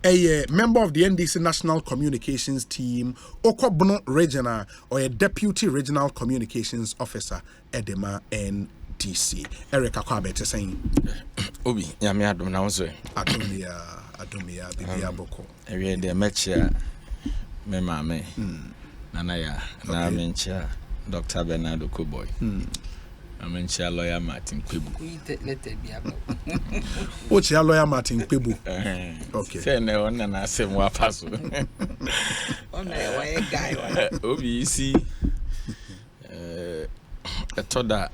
a member of the NDC National Communications Team, Okobno Regional, or a Deputy Regional Communications Officer, Edema NDC. Eric Akwabete saying, Obi, Yamia Domnauze, Adomia, Bibia Boko. I read the Mecha, Memame, Nanaya, Namencha, Dr. Bernardo Kuboy. I'm in lawyer Martin Quibu. What's your lawyer Martin Quibu? Okay. Say no one and I say more passo. Obi, you see, I told that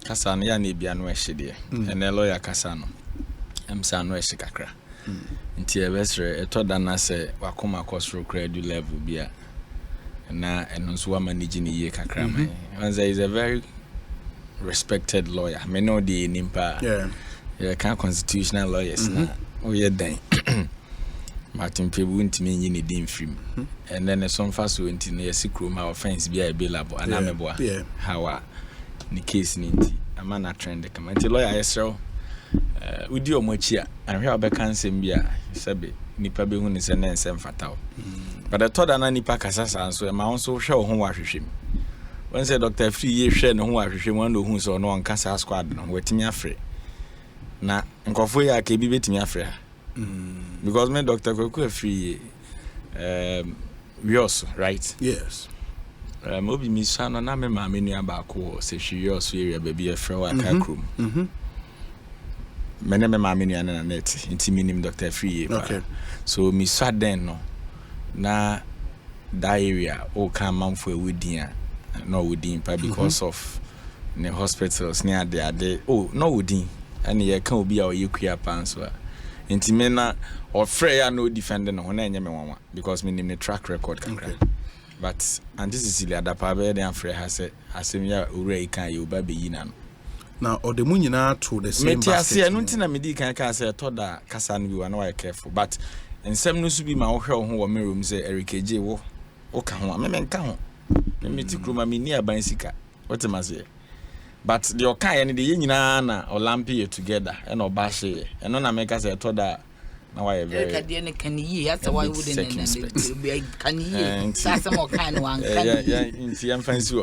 Cassan Yani Biano Shidi, and a lawyer Cassano. I'm San Weshikakra. Until Westre, I told that I say, Wakoma Costro credit level beer. And now, and on Swam managing a year Kakram. And there is a very respected lawyer. Me know the nimpa. Yeah, kind constitutional lawyers na. Oh yeah, then. Martin Pebu ntimi nyi ne din film. And then some fast we ntini yesi kroma offense be available and ameboa. How ni case ni nti. Amana trend come. Nti lawyer yesro udi omochi a anhwe obeka nsem bia sebe nipa be hu ne se na nsem fatao. But the third na nipa kasasa so e ma won hwe ho wahwehwem. When say Dr. Free ye share no ho ahwehwe wan no hu so no ankasa squad no watimi afre na nkofo ya ka bi betimi afre because me Dr. Koku Free we also right yes obi mi sano na me ma menu abako se hwe also area baby afre wa ka krom me ne me ma menu na net inti minim Dr. Free okay so mi swaden no na that area o kan manfo ewudin no within because of the hospitals near there. Oh, no within. And you can't be our Yukia Panswa. Intimena or Freya no defending on any one because me name the track record can cry. But and this is the other part and Freya has said, Asemia Ure can you baby yinan. Now, or the Munina to the same. I see a Nutina Medican say, I told that Cassan you are not careful. But and some news to be my own who were my room say Eric J. Wo, Okan, men count. Meti kroma me near Bansika. What am I say? But the Okai and the Yina na Olampi together and Obashe. And none make us a told that now I very can ye that's why wouldn't be can ye some more kind one. Yeah, in Siam Fancy.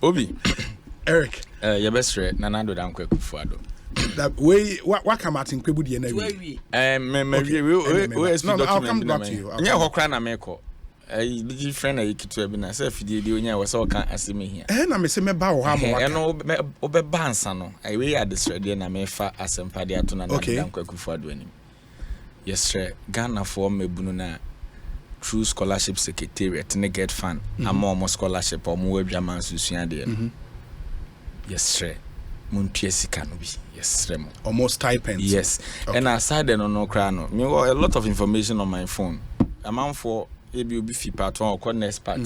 Obi Eric, your best friend, Nanado Dam Quick Fuado. That way, what come out in Quibudi and I'll come back to you. Yeah, Hokrana Meko. A friend I could have been a self the was all can't ask me here. And I say me bow and obe bansano. I we at this ready and I may fa as some paddy at an for doing. Yes, sir. Ghana for me bununa true scholarship secretariat and get fan. I'm more scholarship or more German Susian. Yes, sir. Muntiesi can be. Yes, sir. Almost stipends. Yes. And aside then on no crano. Me got a lot of information on my phone. Amount for maybe be fee part one or next part,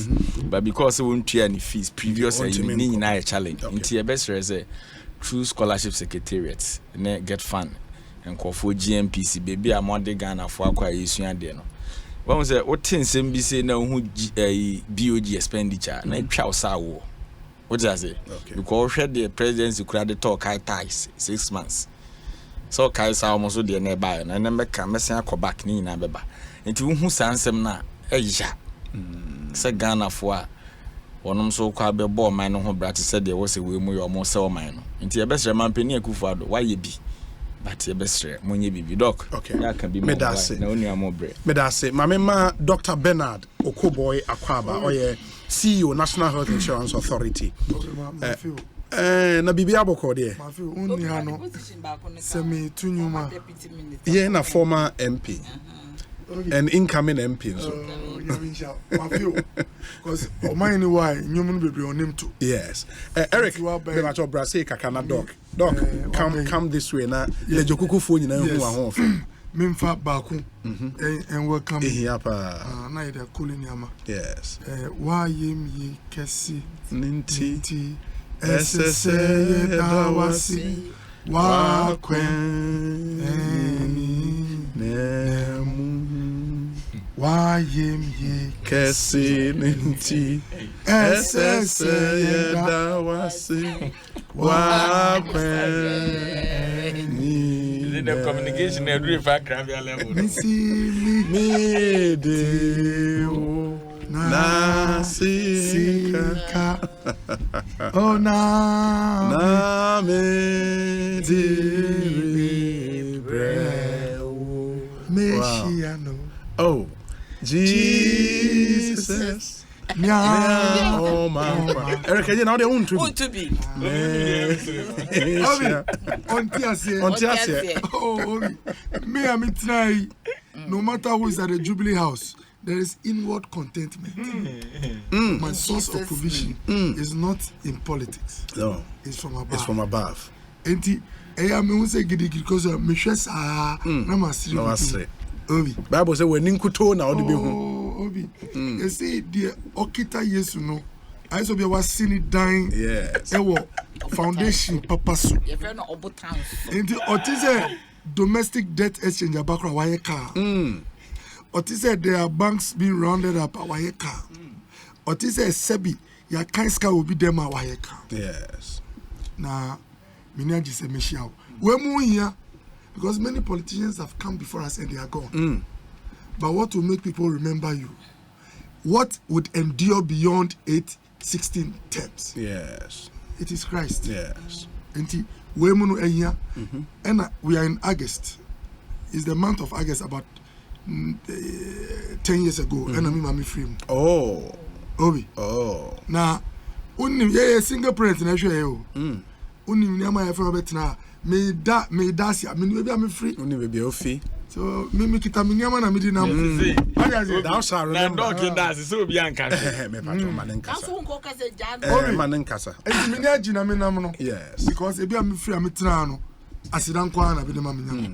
but because it won't pay any fees previous you need a challenge. Into your best result, true scholarship secretariat, and get fun and call for GMPC. Baby, I'm on the Ghana for acquire issue and then. One was a what things say now who BOG expenditure, and chow sour. What does it? Because the presidency could talk high ties 6 months. So Kaisa almost the nearby, and I never can mess up back in Abeba. Into who sends them now. Asia. Say Ghana for one so called be born mine who brat said there was a way more or more so mine. Into your best man penny Kufado, why ye be? But your best when ye be doc. Okay, that can be made us no more bread. Medase, my member Dr. Bernard Okoboy Akwaba, or ye CEO National Health Insurance Authority. Na bibia boko de only hano semi tunuma ye na former MP and incoming MP so because mine why nyumun bebre on him too. Yes, Eric be ma to brase kakana doc come this way na le jokuku fo nyina hu ahon fe memfa baako and welcome here pa na ida koloniama. Yes, why yem ye kesi ninti SSA dawasi wa kwen nemu wa yem ye kesi ninti SSA dawasi wa kwen in the communication and real fact level. Me na sika oh na me di Meshiano. Oh, Jesus. Oh, my. Eric, you know they want to be. On Tiasia. Oh, me, I'm trying. No matter who is at the Jubilee House, there is inward contentment. My source of provision is not in politics. No, it's from above. It's from above. And I am who say because me stress Namasri. Obi. Bible say when ninkuto na odi be hu. Obi. You see the okita yesu no. I so be was seen it dying. Yes. Ewo foundation papa so. You friend no obotan. And the otise domestic debt exchange abakra waye car. Otise there are banks being rounded up waye car. Otise sebi ya kanska will be them waye car. Yes. Na Minyaji say Michelle. We're more here because many politicians have come before us and they are gone. But what will make people remember you? What would endure beyond 16 terms? Yes. It is Christ. Yes. And we're more here. And we are in August. It's the month of August about 10 years ago. And I'm in free. Oh. Obi. Oh. Now, yeah, single parent in Asia. Unim nyama ya fa betina me dasia me no be am free unim be ofi so me kita me nyama na me di na thou shall remember na dog dance so obi anka me patro manenkasa Aso nko ka se jan manenkasa enti me nya gina me nam no yes because ebi am free am tena no asidan kwa na be de ma me nyama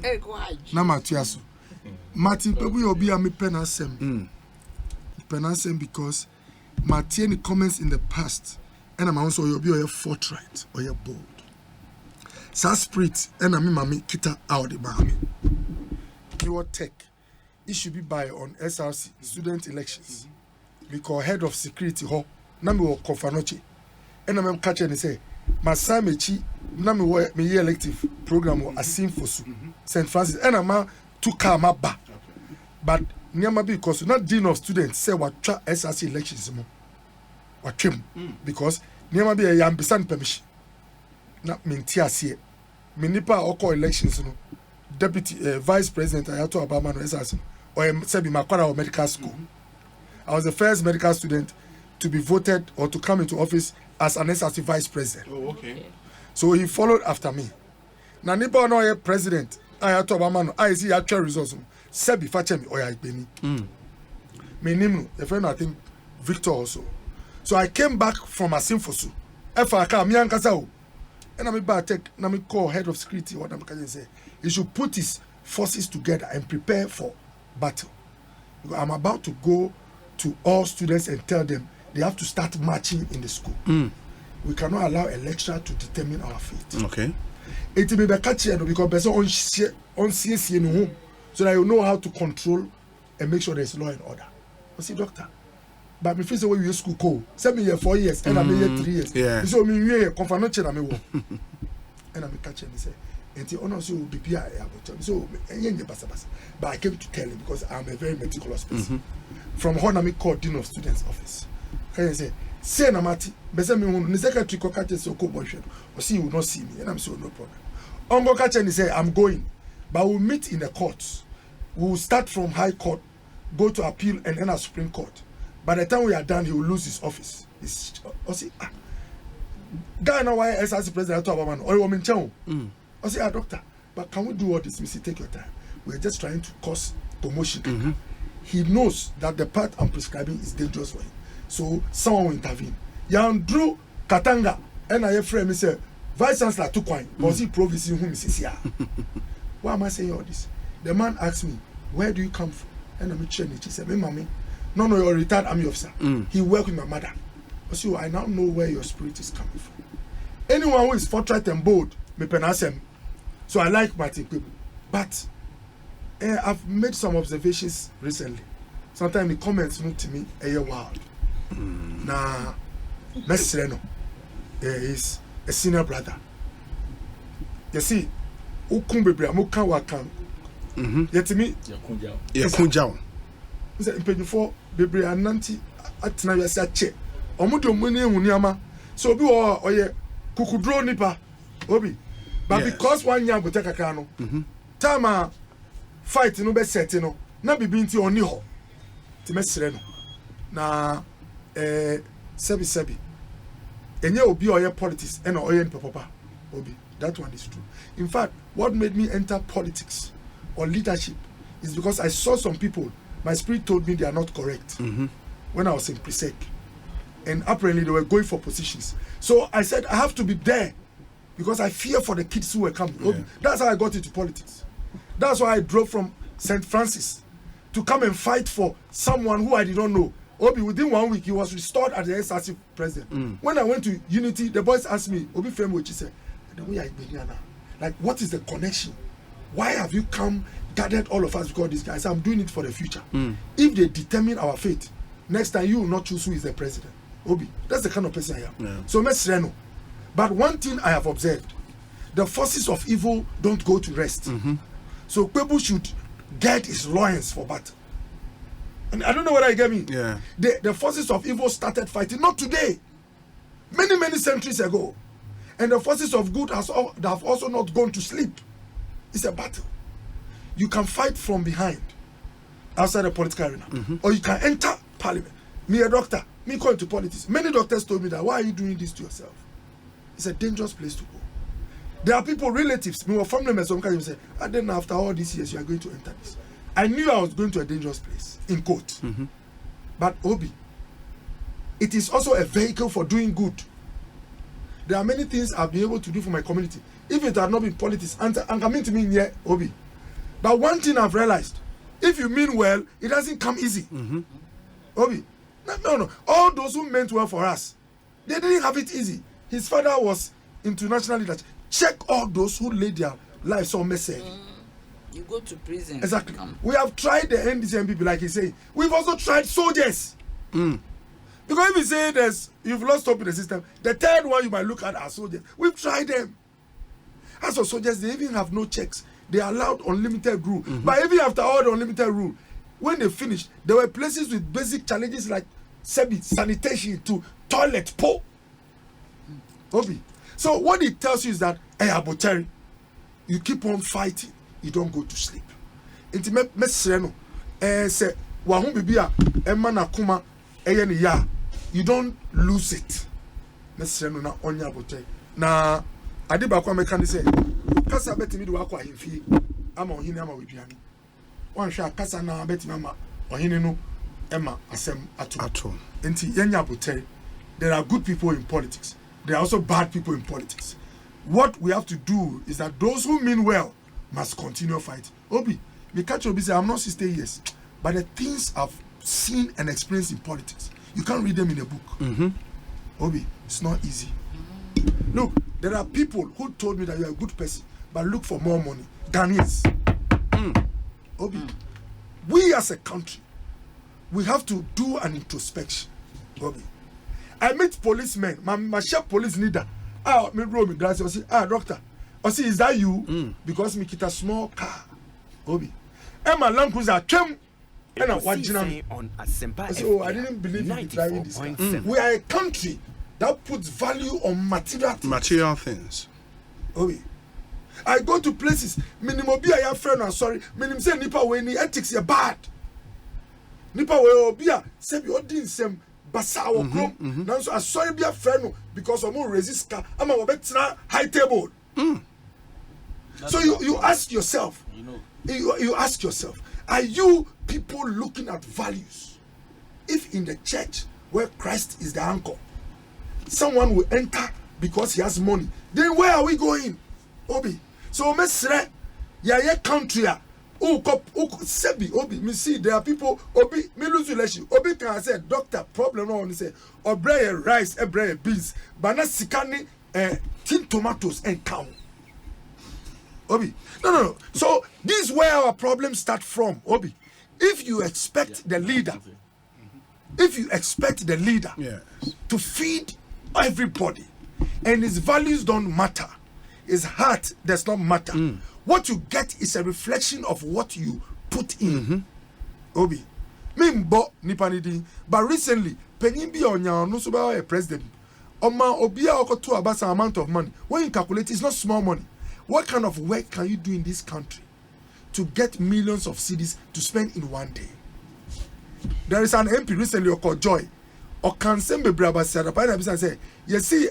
na matua so Martin pebu obi am penasem because Martin any comments in the past and I'm also obi or forthright or bold. Sa spirit and me mami kita out the mami. Your tech, it should be by on SRC student elections. Because head of security ho, na me wo Kofanoche. And I'm catching and say, my son mechi na me wo me elective program or asim fosu St. Francis and I'm to come up ba. But nyama because not dean of students say what SRC elections mo. What trim because nyama be a yambisan permission. Na mentiasie minipa oko elections no deputy vice president Ayato Obama no esas or said Makwara or medical school. I was the first medical student to be voted or to come into office as an SRC vice president. Oh, okay. So he followed after me. Na nipa no president Ayato Obama no I see actual results. Sebi fachem oya ibeni. Me nimu the friend I think Victor also. So I came back from Asimfosu. Efaka mi ankasa o. And I'm about to take, I'm call head of security. What I'm going to say, he should put his forces together and prepare for battle. Because I'm about to go to all students and tell them they have to start marching in the school. We cannot allow a lecturer to determine our fate. Okay. It will be catchy because person on CSC in home, so that you know how to control and make sure there's law and order. You see, doctor. But me feel say we use school code. Send me here 4 years and I'm here 3 years. Yeah. So me here confirm na me wo. And I'm catching me say, "Enti ono so be bia e abocha." So enye basa basa. But I came to tell him because I'm a very meticulous person. From how na me call dean of students office. Can you say na mati, be say me the secretary ko catch say ko boy or see you will not see me and I'm so no problem. Ongo catch and say I'm going, but we'll meet in the courts. We'll start from high court, go to appeal and end at Supreme Court. By the time we are done, he will lose his office. Guy now why SRC president Obama or woman chow. I say, doctor, but can we do all this? Missy, take your time. We're just trying to cause commotion. He knows that the path I'm prescribing is dangerous for him. So someone will intervene. Yandru Katanga, and I friend me say, Vice Chancellor took wine, was he province whom is here? Why am I saying all this? The man asked me, where do you come from? And I'm chilling. He said, mommy. No, you're a retired army officer. He worked with my mother. So I now know where your spirit is coming from. Anyone who is forthright and bold, me penasem. So I like Martin people. But I've made some observations recently. Sometimes the comments look to me a wild. Now, Mesreno is a senior brother. You see, Ukumbebre, Amuka Wakan. Yet me, Yakunjao. Before Bebre and Nanti at Nayasache. Omudo Muni Munyama. So be or ye Kukudro Nipa, Obi. But because 1 year Butaka Kano, Tama fight no be set, no, not be binti on Niho. Timesreno. Na Sebi. And you be your politics and oil papa. Obi. That one is true. In fact, what made me enter politics or leadership is because I saw some people, my spirit told me they are not correct when I was in Presec. And apparently they were going for positions. So I said, I have to be there because I fear for the kids who were coming. Yeah. That's how I got into politics. That's why I drove from St. Francis to come and fight for someone who I did not know. Obi, within 1 week, he was restored as the SRC president. When I went to Unity, the boys asked me, Obi Fremwochi said, like, what is the connection? Why have you come, gathered all of us because these guys? I'm doing it for the future. If they determine our fate, next time you will not choose who is the president. Obi, that's the kind of person I am. Yeah. So, Mesreno. But one thing I have observed, the forces of evil don't go to rest. So, people should get his loins for battle. And I don't know whether you get me. Yeah. The forces of evil started fighting, not today, many centuries ago. And the forces of good have also not gone to sleep. It's a battle. You can fight from behind, outside the political arena, or you can enter parliament. Me, a doctor, me going to politics. Many doctors told me that, why are you doing this to yourself? It's a dangerous place to go. There are people, relatives, me were family members, some kind of say, and then after all these years, you are going to enter this. I knew I was going to a dangerous place, in quote. But Obi, it is also a vehicle for doing good. There are many things I've been able to do for my community. If it had not been politics, and coming to me here, Obi. But one thing I've realized, if you mean well, it doesn't come easy. Obi, no. All those who meant well for us, they didn't have it easy. His father was into national leadership. Check all those who laid their lives on message. You go to prison. Exactly. We have tried the NDC and people, like he said. We've also tried soldiers. Because if you say you've lost hope in the system, the third one you might look at are soldiers. We've tried them. As for soldiers, they even have no checks. They are allowed unlimited rule. But even after all the unlimited rule, when they finished, there were places with basic challenges like sanitation to toilet, Obi. So what it tells you is that, Aboteri, you keep on fighting. You don't go to sleep. Intimate mesreno. Say, wahum bibia, emana kuma, ya. You don't lose it. Mesreno na onya Aboteri. Na adiba kwa mekani say, kasa beti mi do akwa himfi, ama ohini ama wibiani. Wansha kasa na beti mama ohini no ema asem ato. Inti yenya Aboteri. There are good people in politics. There are also bad people in politics. What we have to do is that those who mean well must continue fighting. Obi, we catch Obi say, I'm not 60 years, but the things I've seen and experienced in politics, you can't read them in a book. Obi, it's not easy. Look, there are people who told me that you're a good person, but look for more money. Ghanaians. Obi, we as a country, we have to do an introspection. Obi, I meet policemen, my chef police leader. Me roll me glass. I say, doctor. I say, is that you? Because me kita small car. Obi. Emma Land Cruiser came. And I I didn't believe in driving this car. We are a country that puts value on material things. Obi. I go to places. Minimum be a friend. I'm sorry. Minimum say nipa we ni ethics are bad. Nipa we obia say be odin sem. Basa or chrome. Now, so I sorry be a friend because I'm more resist car. I'm a bit high table. So you ask yourself, you ask yourself, are you people looking at values? If in the church where Christ is the anchor, someone will enter because he has money, then where are we going? Obi. So mesre, ya country. Sebi, Obi, me see there are people, Obi, me lose relationship. Obi can say, doctor, problem no one say, or bread rice, a bread beans, but not sikani, tin tomatoes and cow. Obi, no. So this is where our problems start from, Obi. If you expect the leader, to feed everybody, and his values don't matter, his heart does not matter. what you get is a reflection of what you put in. Obi, me mbo nipa nidi, but recently, penyin bi onya no so ba a president. Oma obi a okoto about some amount of money. When you calculate, it's not small money. What kind of work can you do in this country to get millions of cedis to spend in one day? There is an MP recently called Joy. Or can send me braba say, you see,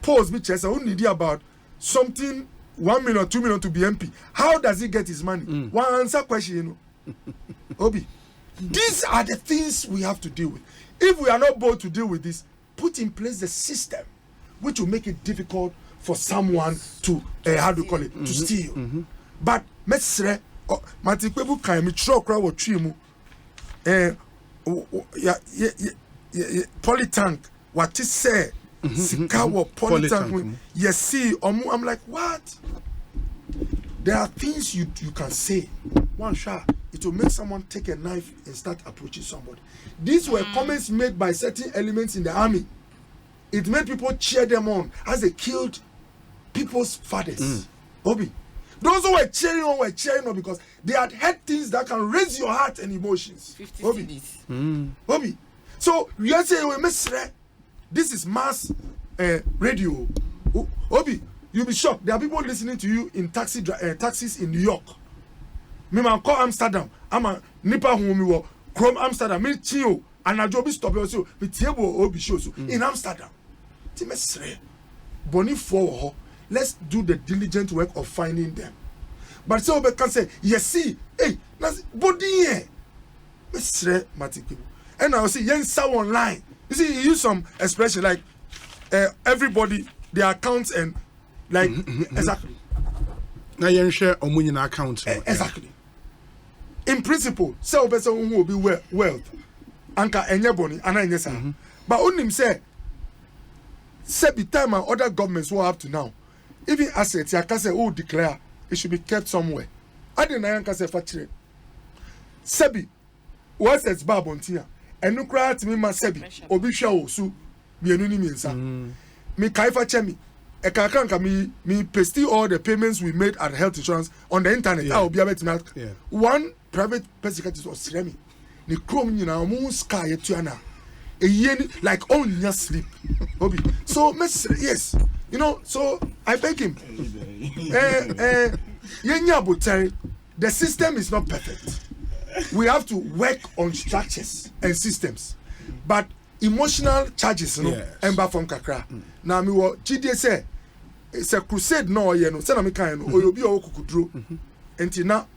pose which is only about something 1 million, 2 million to be MP. How does he get his money? One answer question, you know. Obi, these are the things we have to deal with. If we are not bold to deal with this, put in place the system which will make it difficult for someone to how do you call it, to steal. But mesre Matipebu can me throw crowd or trimu polytank what is say sikawo polytank you see I'm like, what? There are things you can say one shot, it will make someone take a knife and start approaching somebody. These were comments made by certain elements in the army. It made people cheer them on as they killed people's fathers. Obi, those who were cheering on because they had heard things that can raise your heart and emotions. 50 Obi. CDs. Obi. So we are saying this is mass radio. Obi, you'll be shocked. There are people listening to you in taxis in New York. Me man call Amsterdam. I'm a nipa who from Amsterdam. Me chio and I job stop also. Me table Obi shows in Amsterdam. Timesre. Boni for. Let's do the diligent work of finding them. But so we can say, yes, see, hey, body here. And I will see, yen saw online. You see, he use some expression like everybody, their accounts and like exactly. Now yen share omunina accounts. Exactly. In principle, so person who will be wealth. Anka enye boni, ana enye sa. But only say be time and other governments will have to now. Even assets, I can say, oh, declare it should be kept somewhere. I didn't say factory. Sebi, what's its babontia? And no cry to me, my Sebi, Obisha, so be an enemy. Me Kaifa Chemi, a kakanka me paste all the payments we made at health insurance on the internet. Yeah. I will be able to make one private person was Remy. The chrome, you know, moon sky at Tuana. A year like on your sleep. Obi. So, yes. You know, so I beg him. The system is not perfect. We have to work on structures and systems. But emotional charges, you know, ember from Kakra. Now, me what GDS say, it's a crusade, no, you know, send me kind, or you'll be all kukudro. Until now,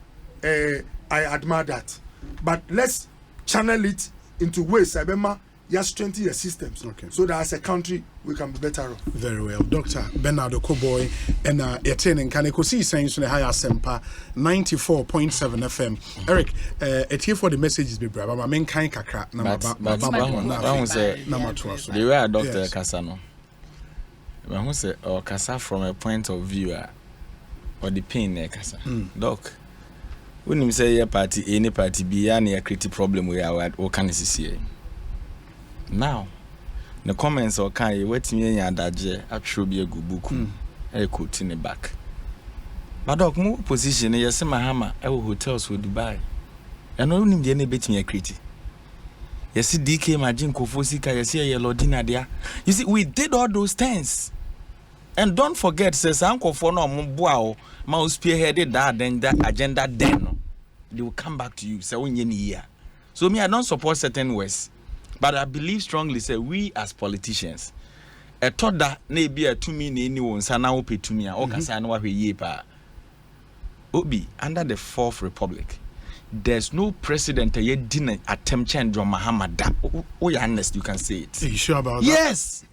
I admire that. But let's channel it into ways, I remember. Yes, 20 year systems. Okay. So that as a country we can be better off. Very well. Dr. Bernard Okoboy and Etienne Ekosiisen so the higher Sempa 94.7 FM. Eric, it's here for the messages be brother. My main kind kakra number the way Dr. Kasano. But who say or Kasa from a point of view or the pain Kasa. Doc. When you say a party, any party be any critical problem we are what can you see? Now, the comments or can you wait me and daje actually be a good book. I could in the back. But dog more position, yes, my hammer, our hotels will Dubai. And only the any bit me a critic. You see, DK, my Jim Kofosika, you see a yellow dinner there. You see, we did all those things. And don't forget, says Uncle for no Mbuao, mouse spearheaded that, then that agenda, then they will come back to you. So, so me, I don't support certain ways. But I believe strongly, say we as politicians, a thought that maybe a 2 million anyone sana ope to me or kasana wa yepa. Obi under the Fourth Republic, there's no president yet didn't attempt change on Muhammad. Oh, you're honest, you can say it. Are you sure about that? Yes.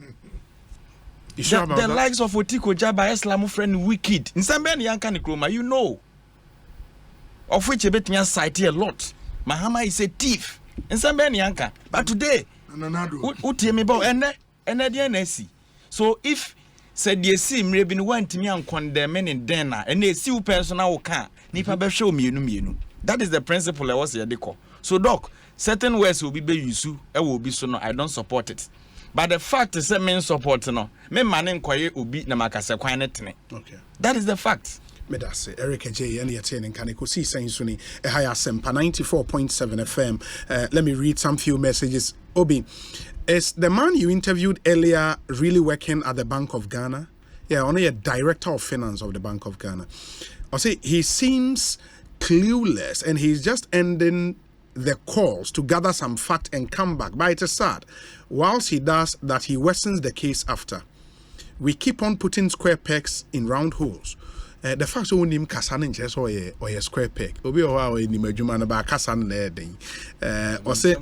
You sure about the that? likes of Otiko Jaba, Islam friend, wicked. In some many young Kroma, you know. Of which a bit me cite a lot. Muhammad is a thief. And some Yanka, but today, so if said you see me been want me and condemning in Dena and they see personal can Nipa be show me. That is the principle I was here. So doc, certain words will be yusu, I will be so no, I don't support it. But the fact is that men support no, men manin kwaye ubi na makasa kwanetne. Okay. That is the fact. Medase Eric J and Yatin and Ekosiisen Suni Ehaya Sempa 94.7 FM. Let me read some few messages. Obi, is the man you interviewed earlier really working at the Bank of Ghana? Yeah, only a director of finance of the Bank of Ghana. I say he seems clueless and he's just ending the calls to gather some fact and come back. But it is sad. Whilst he does that, he worsens the case after. We keep on putting square pegs in round holes. The fact that we kasan in just or a square peg. Obi or in the Majuman about kasan there. Or say.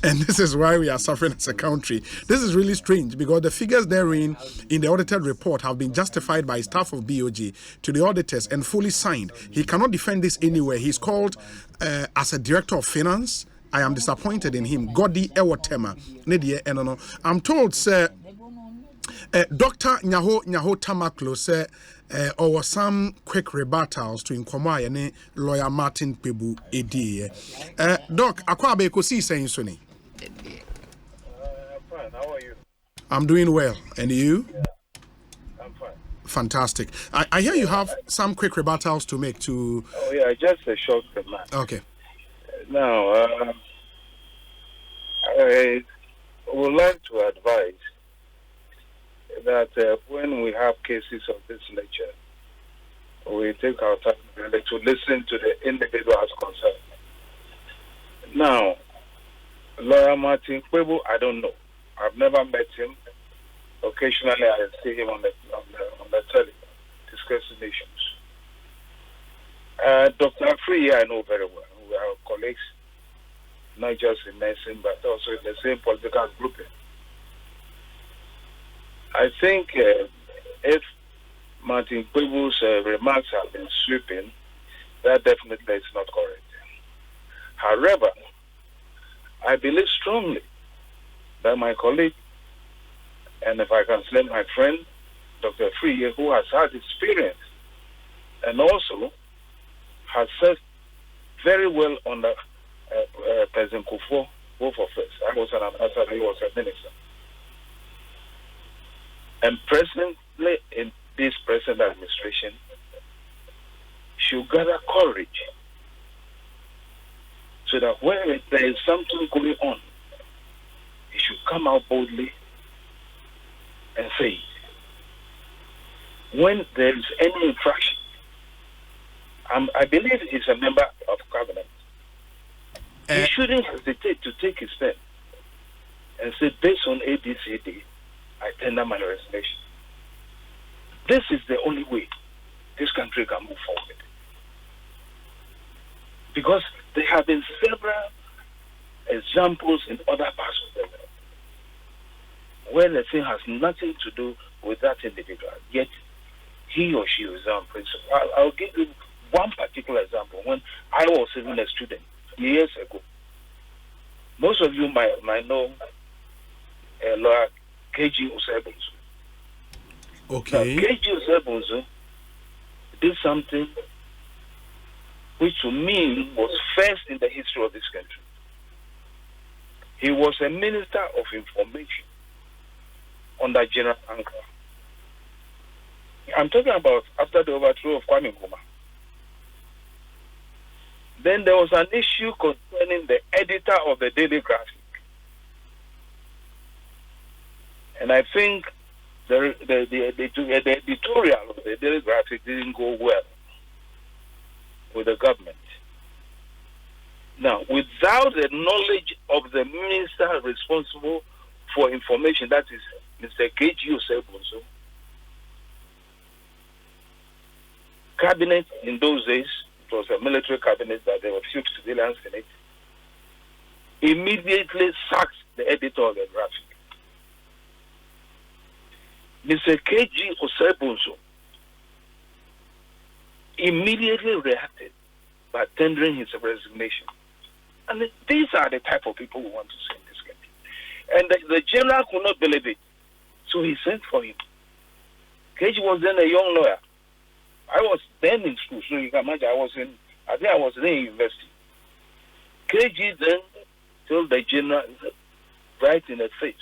And this is why we are suffering as a country. This is really strange because the figures therein in the audited report have been justified by staff of BOG to the auditors and fully signed. He cannot defend this anywhere. He's called as a director of finance. I am disappointed in him. Godi Ewotema. I'm told, sir, Dr. Nyaho Tamaklo said, or some quick rebuttals to inquire any lawyer Martin Pebu Edi. Doc, Akwabe Ekosiisen Suni. I'm fine. How are you? I'm doing well. And you? Yeah, I'm fine. Fantastic. I hear you have some quick rebuttals to make to. Oh, yeah, just a short remark. Okay. Now, I would like to advise that when we have cases of this nature, we take our time really to listen to the individuals concerned. Now, Lawyer Martin Kwebu, I don't know. I've never met him. Occasionally, I see him on the telly discussing issues. Dr. Free, I know very well. We are colleagues, not just in nursing, but also in the same political grouping. I think if Martin Kwebu's remarks have been sweeping, that definitely is not correct. However, I believe strongly that my colleague, and if I can say my friend, Dr. Free, who has had experience and also has served very well under President Kufuor, both of us. I was an ambassador, he was a minister. And presently, in this present administration, should gather courage so that when there is something going on, he should come out boldly and say it. When there is any infraction, I believe he's a member of cabinet. He shouldn't hesitate to take his pen and say, based on ABCD, I tender my resignation. This is the only way this country can move forward. Because there have been several examples in other parts of the world where the thing has nothing to do with that individual, yet he or she is on principle. I'll give you one particular example. When I was even a student years ago, most of you might know lawyer KG Osebunzu. Okay. Now, KG Osebunzu did something which to me was first in the history of this country. He was a minister of information under General Ankara. I'm talking about after the overthrow of Kwame Nkrumah. Then there was an issue concerning the editor of the Daily Graphic. And I think the editorial of the Daily Graphic didn't go well with the government. Now, without the knowledge of the minister responsible for information, that is Mr. K.G. Osebunzu, cabinet in those days, it was a military cabinet that there were few civilians in it, immediately sacked the editor of the graphic. Mr. K.G. Osebunzu immediately reacted by tendering his resignation. And these are the type of people we want to see in this country. And the general could not believe it, so he sent for him. K.G. was then a young lawyer. I was then in school, so you can imagine I was in university. KG then told the general right in the face.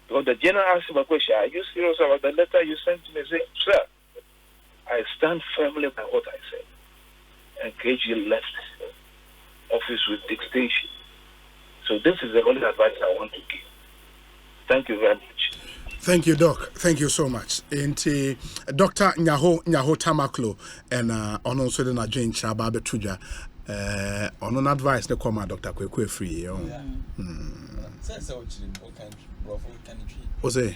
Because the general asked him a question, are you serious about the letter you sent to me? He said, sir, I stand firmly by what I said. And KG left office with distinction. So this is the only advice I want to give. Thank you very much. Thank you, Doc. Thank you so much. Into Dr. Nyaho Tamaklo and on also the Najin Chaba Betuja on an advice the comma Dr. Kwekwe free. Ose.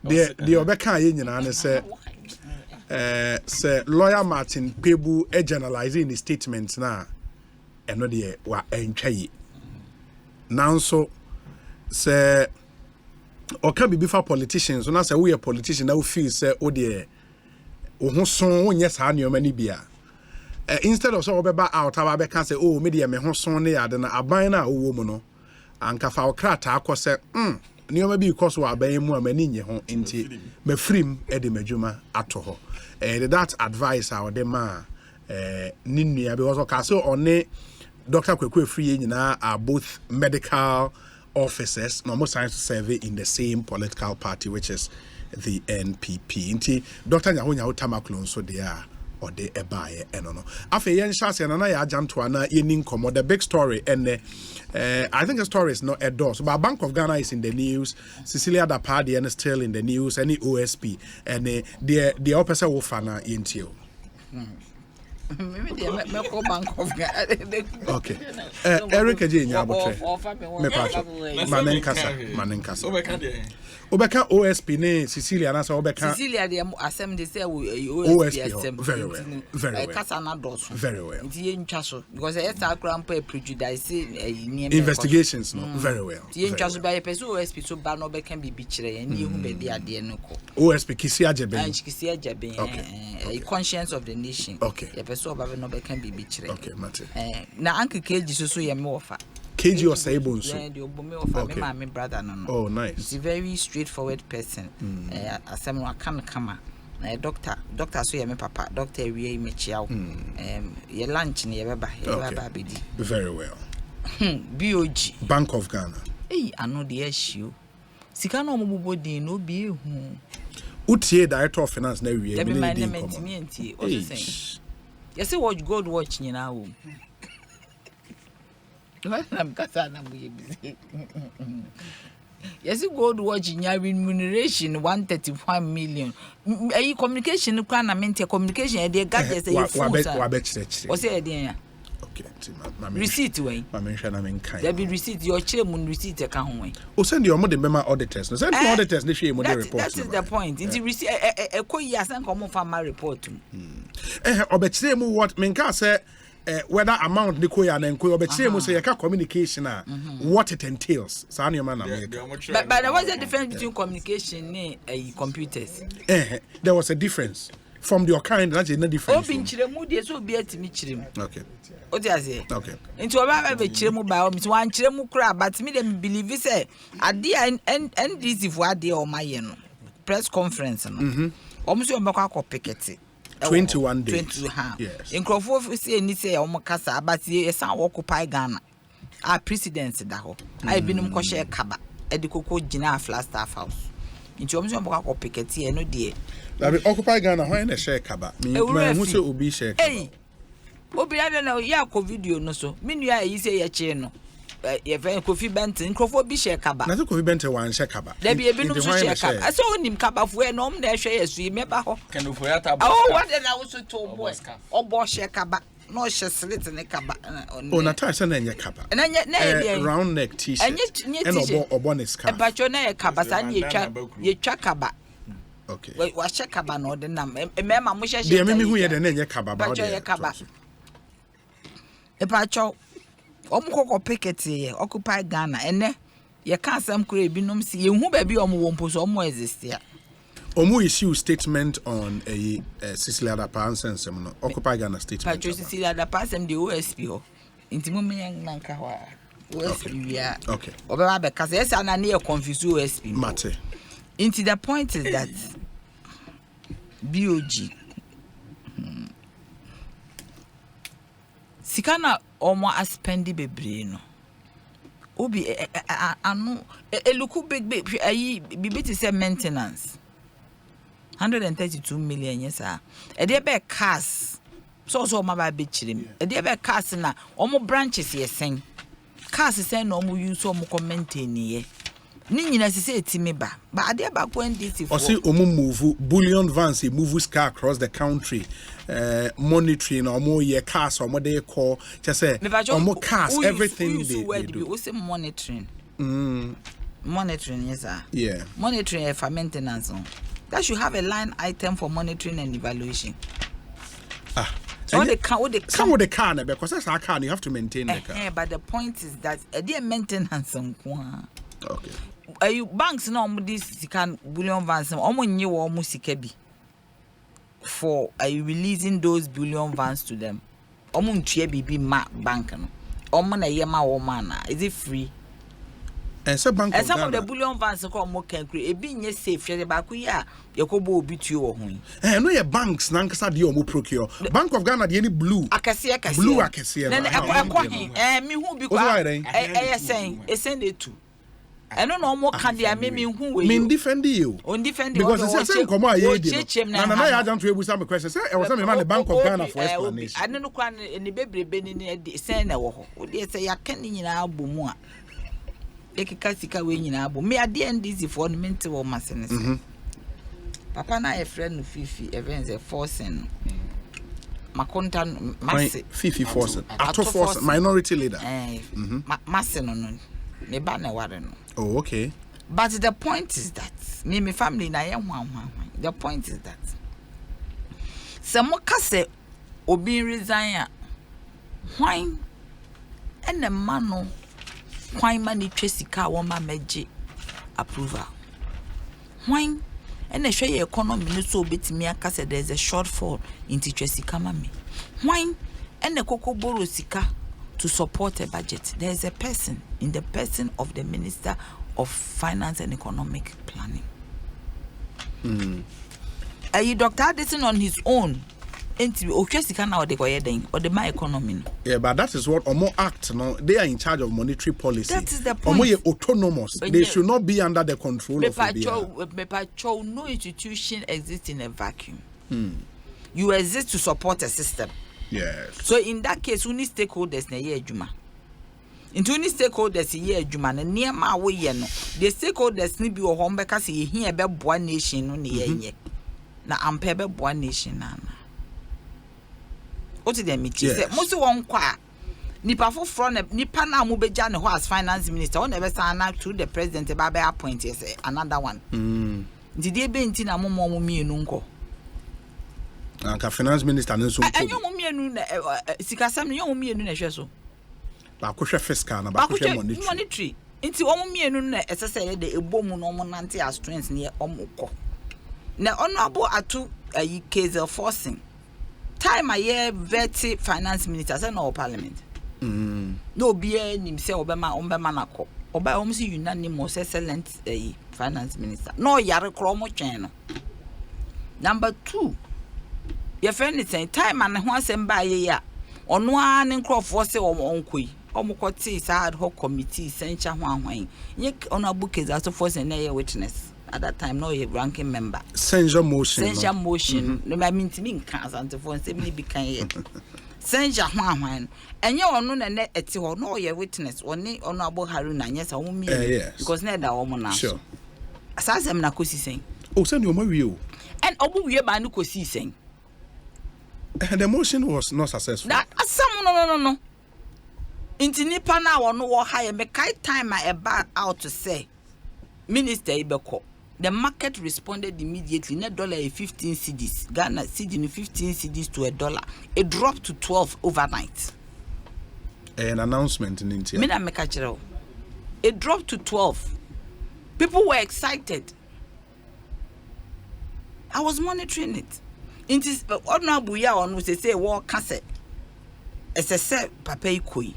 The Obeka Yin say lawyer Martin Pebu generalizing the statements now and no de wa entwai now so say or can be before politicians so now say we a politician now feel say o de o ho son won yes ha many bia instead of so obeba out aba can say oh media me ho son ne ade na aban na owo mu no anka fa okrata akose nioma bi because wa aban mu amani nye ho enti mafrim e de madwuma ato ho that advice our dem ninua because okaso one Dr. Kwekwe free nyina are both medical officers no more science survey in the same political party which is the NPP enti Dr. Nyaho Tamaklo so they are or the ebaye enono afa yen shase na ya ajanto ana yenin komo the big story and I think the story is not a dose but Bank of Ghana is in the news, Cecilia Dapadi and still in the news, any OSP and the opposite wofana intio maybe the Bank of Ghana. Okay. Eric Ajinya Manenkasa. Obeka OSP ne Cecilia na say Obeka Cecilia the asem they say OSP very well kasa na dos very well nti ntwa so because e start grandpa prejudice investigations no very well nti ntwa so by person OSP so ba no Obeka bibi kire yan ni hu be dia de no ko OSP kisi ajeben kisi ajeben conscience of the nation okay ye person oba no Obeka bibi kire okay mate na uncle KG so ye me ofa KG or Saibon so okay. My brother no. Oh nice. He's a very straightforward person. Asem no kan kama. Na doctor so ye me papa. Doctor we me chiao. Ye lunch ni ye baba bedi. Very well. BOG Bank of Ghana. I know the issue. Sika no mo bodi no bi hu. Utie director of finance na we e me dey come. Yes say watch gold watch ni na wo. I'm Katana busy. Yes, gold watch in your remuneration 131 million. A communication communication they got yes what's the idea? Okay, receipt way. There be receipt your chairman receipt account way. Oh, send your money member auditors. Send auditors they share money report. That is the point. It's receipt a years and come from my report. Obetire mu what menka say whether amount Nikoya and Nkoya obetire mu say you communication what it entails. Sa na man na but there was a difference between communication and computers. There was a difference. From your kind, that's no difference. Obi nchiremu de so obi atimi chiremu. Okay. O ti ase. Okay. Nti oba be chiremu ba o mi wan chiremu kra but me dem believe say ade NDC for ade o maye no. Press conference no. Omo so mbekwa akọ picket. 21 days. 20 ha. Yes. Nkrofo say ni say omo kasa but e san occupy Ghana. Our president da ho. Ai binum ko share kaba. E de kokko gina Flagstaff House. Nti omo so mbekwa akọ picket e no de that be occupy Ghana when they share kaba. Me who say obi share kaba. Hey, obi ade na ya ko video no so. Me nua yi say ya che no. Ye ven Kofi Benton Nkrofo bi share kaba. Na Kofi Benton wan share kaba. There be ebi no so share kaba. Ase onim kaba fo e no om na hwe yesu meba ho. Kenofo ya tabo. Oh, what dey na wo so to boy. Obo share kaba. No share slit ne kaba. Oh, na tie say na nye kaba. Na round neck t-shirt. And obo ne scarf. E ba cho na ye kaba sa na ye twa kaba. Okay. Wait, wa check kaba no de nam. E mema mo hye. De me hu ye de na nye kaba ba de. E pa cho omukoko picket ye occupy Ghana ene ye ka asam kure binom si ye hu ba bi omo wo mposo omo exist ya. Omo issue statement on a Cecilia Dapansem no occupy Ghana statement. Pa Cecilia Dapansem the OSP ho. Intimo me nanka ho a. OSP ya. Okay. Obeba be ka say yes ana na ye confuse OSP. Mate. Into the point is that BOG Sikana omo aspendi bebre no Obi anu look big bibi to say maintenance 132 million yes sir e dey be cars so ma ba be chirim e dey be cars na omo branches yesen cars say na omo use omo maintain ye ni nyina se etimi ba ade ba ko ndc for o see omo move bullion vans move car across the country monitoring omo ye cars omo dey call just say omo cars everything they do we say monitoring monitoring yes sir yeah monitoring for maintenance that should have a line item for monitoring and evaluation so they come with the car because that's our car you have to maintain the car but the point is that the maintenance okay banks no this can bullion vans omo nye wo omo sika bi for releasing those bullion vans to them omo ntua bibi ma bank no omo na yema wo man na is it free and some bank and some of the bullion vans ko omo can create ebi nye safe hwe ba ko ya yakobo obi tuo wo ho no your banks na nkasa de omo procure Bank of Ghana de any blue akase blue akase na me hu bi kwa send it to I don't know more can they me who we mean defend you on defend because the same come aye na ya jam to ebu some question say e was some man the Bank of Ghana for explanation I don't know kwan ni bebrebe ni send na wo ho wo dey say ya kan nyina abomu a ekika sika we nyina abo me ade ndc for no mente wo masenes papa na e friend no fifi events e forcing makonta masse fifi forcing ato force minority leader masse no me ba na ware no. Oh, okay. But the point is that me family na ye hwan. The point is that some kase obi resign a hwan ene mano hwan mani twesika wo ma meje approval. Hwan ene hwe ye economy no so obetimi aka say there is a shortfall in twesika ma me. Hwan ene kokoboro sika to support a budget. There is a person in the person of the Minister of Finance and Economic Planning. Dr. Addison on his own, or the my economy. Yeah, but that is what Omo Act. No, they are in charge of monetary policy. That is the point. Omo ye autonomous. They should not be under the control of the no institution exists in a vacuum. You exist to support a system. Yes. So in that case, we need stakeholders na ye adwuma. Into any stakeholders ye adwuma na niema we ye no. The stakeholders ni bi wo ho mbeka se ye hia be boa nation no ne ye. Na ampe be boa nation na. Oti dem mi say mo se won kwa nipa foforo na nipa na mo beja ne ho as finance minister on ebe san na to the president e ba be appoint say another one. Did they be nti na mo mienu nko. Anka finance minister no so enyo mo mienu na sikasam no mo mienu na hwe so ba ko hwe fiscal na ba ko hwe monetary nti wo mo mienu na esese ye de ebomu no mo nante as strength ne omukọ na honorable atu ayi case forcing time aye vet finance minister say no parliament no bia nim say obema nakọ oba o mo si unanimous excellent finance minister no yare kro mo twen no. Number 2, your friend is saying time and ho asem ba ye ya ono a ne nkrofo se onkoi omukoti sa ad hoc committee sencha ho ahwan ye ono bukes as for say na ye witness at that time no ye ranking member sencha motion no ma mintimi nka asante for say me bi kan ye sencha ho ahwan enye ono na ne eti ho no ye witness oni ono abo haruna anya sa wo mi because na da wo mo na sure asasem na Ekosiisen oh send you mawie o and obu wie ba na Ekosiisen. The motion was not successful. That some no. Inti nipa na wono wo high me kai time I back out to say Minister Ibeko. The market responded immediately. Net dollar 15 cedis. Ghana cedi 15 cedis to $1. It dropped to 12 overnight. An announcement in India. Me na make a it dropped to 12. People were excited. I was monitoring it. It is honorable ya on we say war cassette. Say papa ikoi.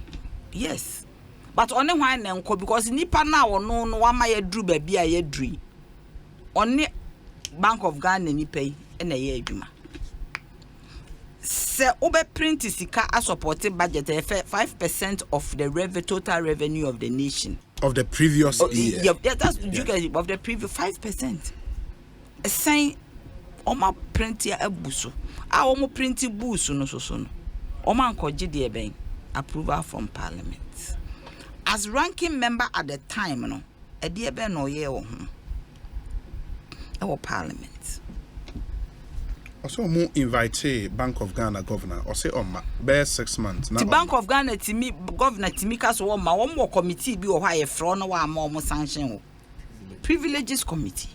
Yes. But only why na nko because nipa na no wama ye dru ba bia ye dri. Only Bank of Ghana ni pay na ye adwuma. Se obe print sika a supported budget 5% of the total revenue of the nation. of the previous year. Yeah, that's of the previous 5%. A sign Oma print ya ebuso. Omo printi busu no so no. Oma nkoje de ben approval from parliament. As ranking member at the time no, e de ben no ye wo ho. Our parliament. Also, mo invite Bank of Ghana governor or say bear 6 months. The Bank of Ghana timi governor timi kaso wo ma wo committee bi wo ha ye fro no wa ma sanction wo. Privileges committee.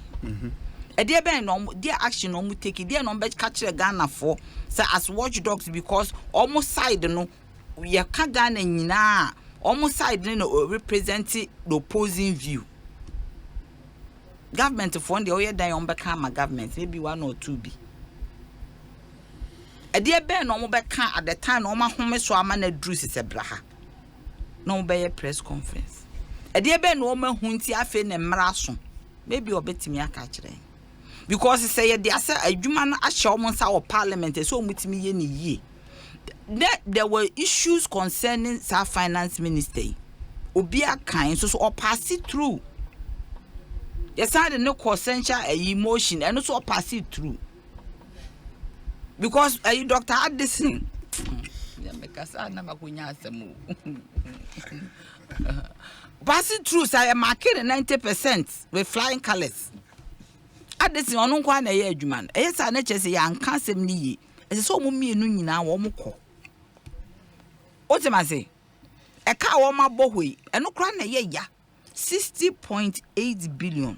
E dey ben no their action no mu take there no be catch Ghana for say as watchdogs because almost side no we ka Ghana nyina almost side no represent the opposing view. Government for the oye dan on be ma government maybe 1 or 2 be. E dey ben no mo be ka at the time no ma home so ama na dru sise braha. No be press conference. E dey ben no ma hunti afa na mmra so. Maybe obetimi aka kire. Because say they say adwuma no ahye omonsa wo parliament so omutimi ye ni yie. There were issues concerning our finance minister. Obi akan so pass it through. Yes, I no consensual emotion and also pass it through. Because Dr. Addison pass it through, so I am marking 90% with flying colors. Addison on kwa na ye adwuma. Yes, I nature say an kansem ni yi. E so mo mienu nyina wo mo kɔ. O te ma say e ka wo ma bɔ hoi. E no kra na ye ya 60.8 billion.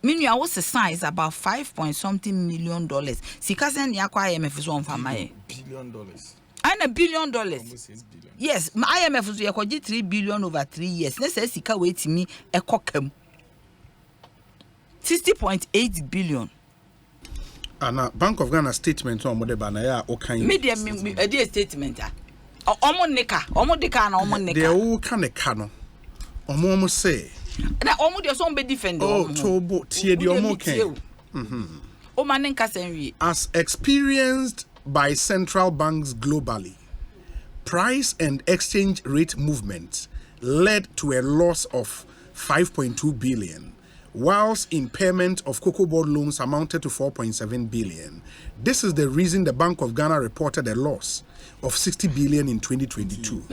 Meanwhile, what's the size about $5 million. Sika sen ya kwa IMF so on fama ye. $1 billion. And $1 billion. Almost 6 billion. Yes, my IMF so ya 3 billion over 3 years. Ne say sika we timi e kokam. 60.8 billion. And Bank of Ghana statement on mode bana ya o kan. Media a statement ah. Omo deka na omo neka. They all kan no. Omo say na omo de so be defend oh tobo tie de omo kan. O man nka senwi. As experienced by central banks globally, price and exchange rate movements led to a loss of 5.2 billion, whilst impairment of cocoa board loans amounted to 4.7 billion. This is the reason the Bank of Ghana reported a loss of 60 billion in 2022.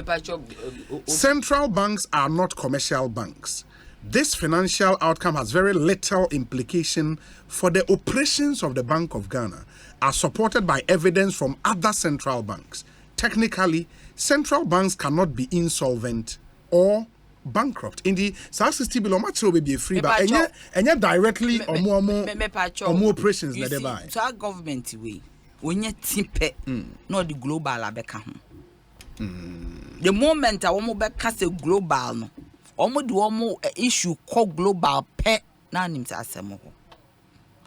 Central banks are not commercial banks. This financial outcome has very little implication for the operations of the Bank of Ghana, as supported by evidence from other central banks. Technically, central banks cannot be insolvent or bankrupt. In the 60 billion, much will be free, but and directly or more operations that they buy. So our government way, when you timpe, not the global abeka. The moment I want to cast a global, no, almost do almost issue called global pet. Na nimsa asemo.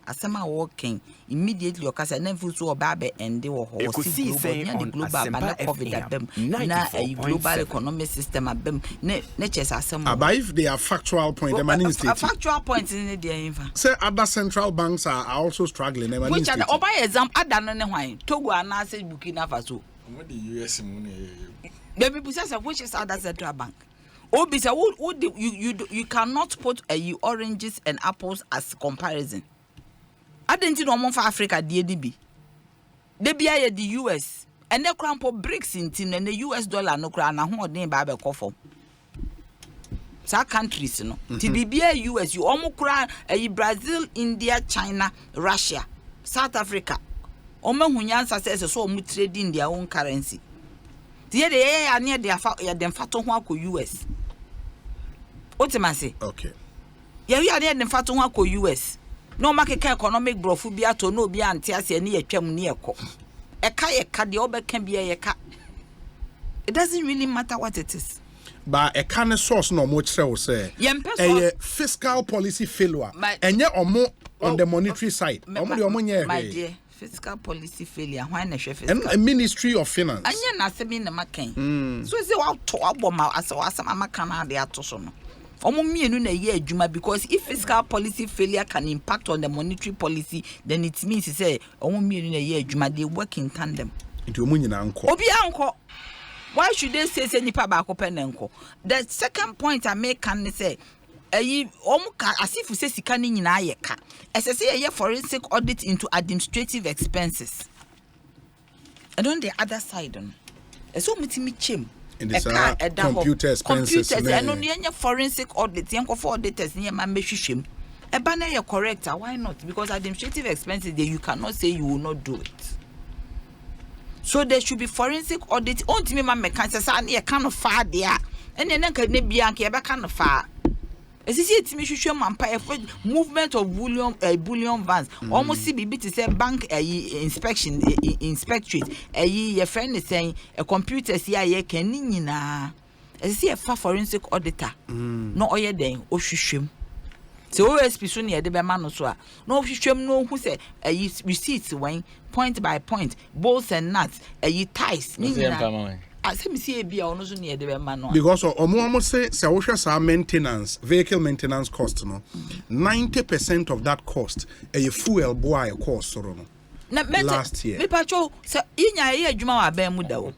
Asema working immediately okasa na fuso obabe ende wo ho Ekosiisen the global bana covid abem na a global economic system abem ne chess asema. But if they are factual point, the money is factual point in the infa. Say other central banks are also struggling. Which are the oba exam adano ne hwan Togo and say Burkina Faso. What the US money? The people say which is other central bank. Obi say you cannot put oranges and apples as comparison. I didn't know for Africa, DDB. They be the US and they crampo bricks in tin and the US dollar no crown and who name Bible coffin. Some countries, you know, TBBA US, you almost cry Brazil, India, China, Russia, South Africa. Omo Hunyansa says so much trading their own currency. The other are near their fato US. What am I say? Okay. Yeah, we are near the fato US. No market economic growth be ato no be antiase ne atwam ne ekọ eka de obeka bia yeka. It doesn't really matter what it is, but a can source no mo kire wo say a fiscal policy failure enye omo on the monetary side omo de omo nye my dear fiscal policy failure why na hwe fiscal and Ministry of Finance anya na se bi na makan so say wa to aboma asama makan na de ato so no omo mienu na ye adwuma, because if fiscal policy failure can impact on the monetary policy, then it means say omo mienu na ye adwuma, they work in tandem. Into omo nyina anko obi anko Why should they say nipa ba ko penenko? The second point I make can say as if we say sika ni nyina ye ka. Say a forensic audit into administrative expenses. And on the other side so mutimi chem in the computer expenses and on the forensic audit yanko for auditors near ma mehwehwem. Eba na you correct, why not? Because administrative expenses there you cannot say you will not do it. So there should be forensic audit. On to me ma mekan say na kind of far there. And then can be anke eba kind of far. As you see it me hwehwem ampa movement of bullion vans. Almost see bibi to say bank inspection inspectorate. Your friend is saying a computer see aye can nyina. As you see a forensic auditor. No oye den o hwehwem. So OSP so near the man so no hwehwem no who say receipts when point by point bolts and nuts ties I say me see e bia ono so near the man no because omo say wo hwe sa maintenance vehicle maintenance cost no 90% of that cost fuel boy cost so no last year. Me pacho say inya ye adwuma wa ban mu da wo.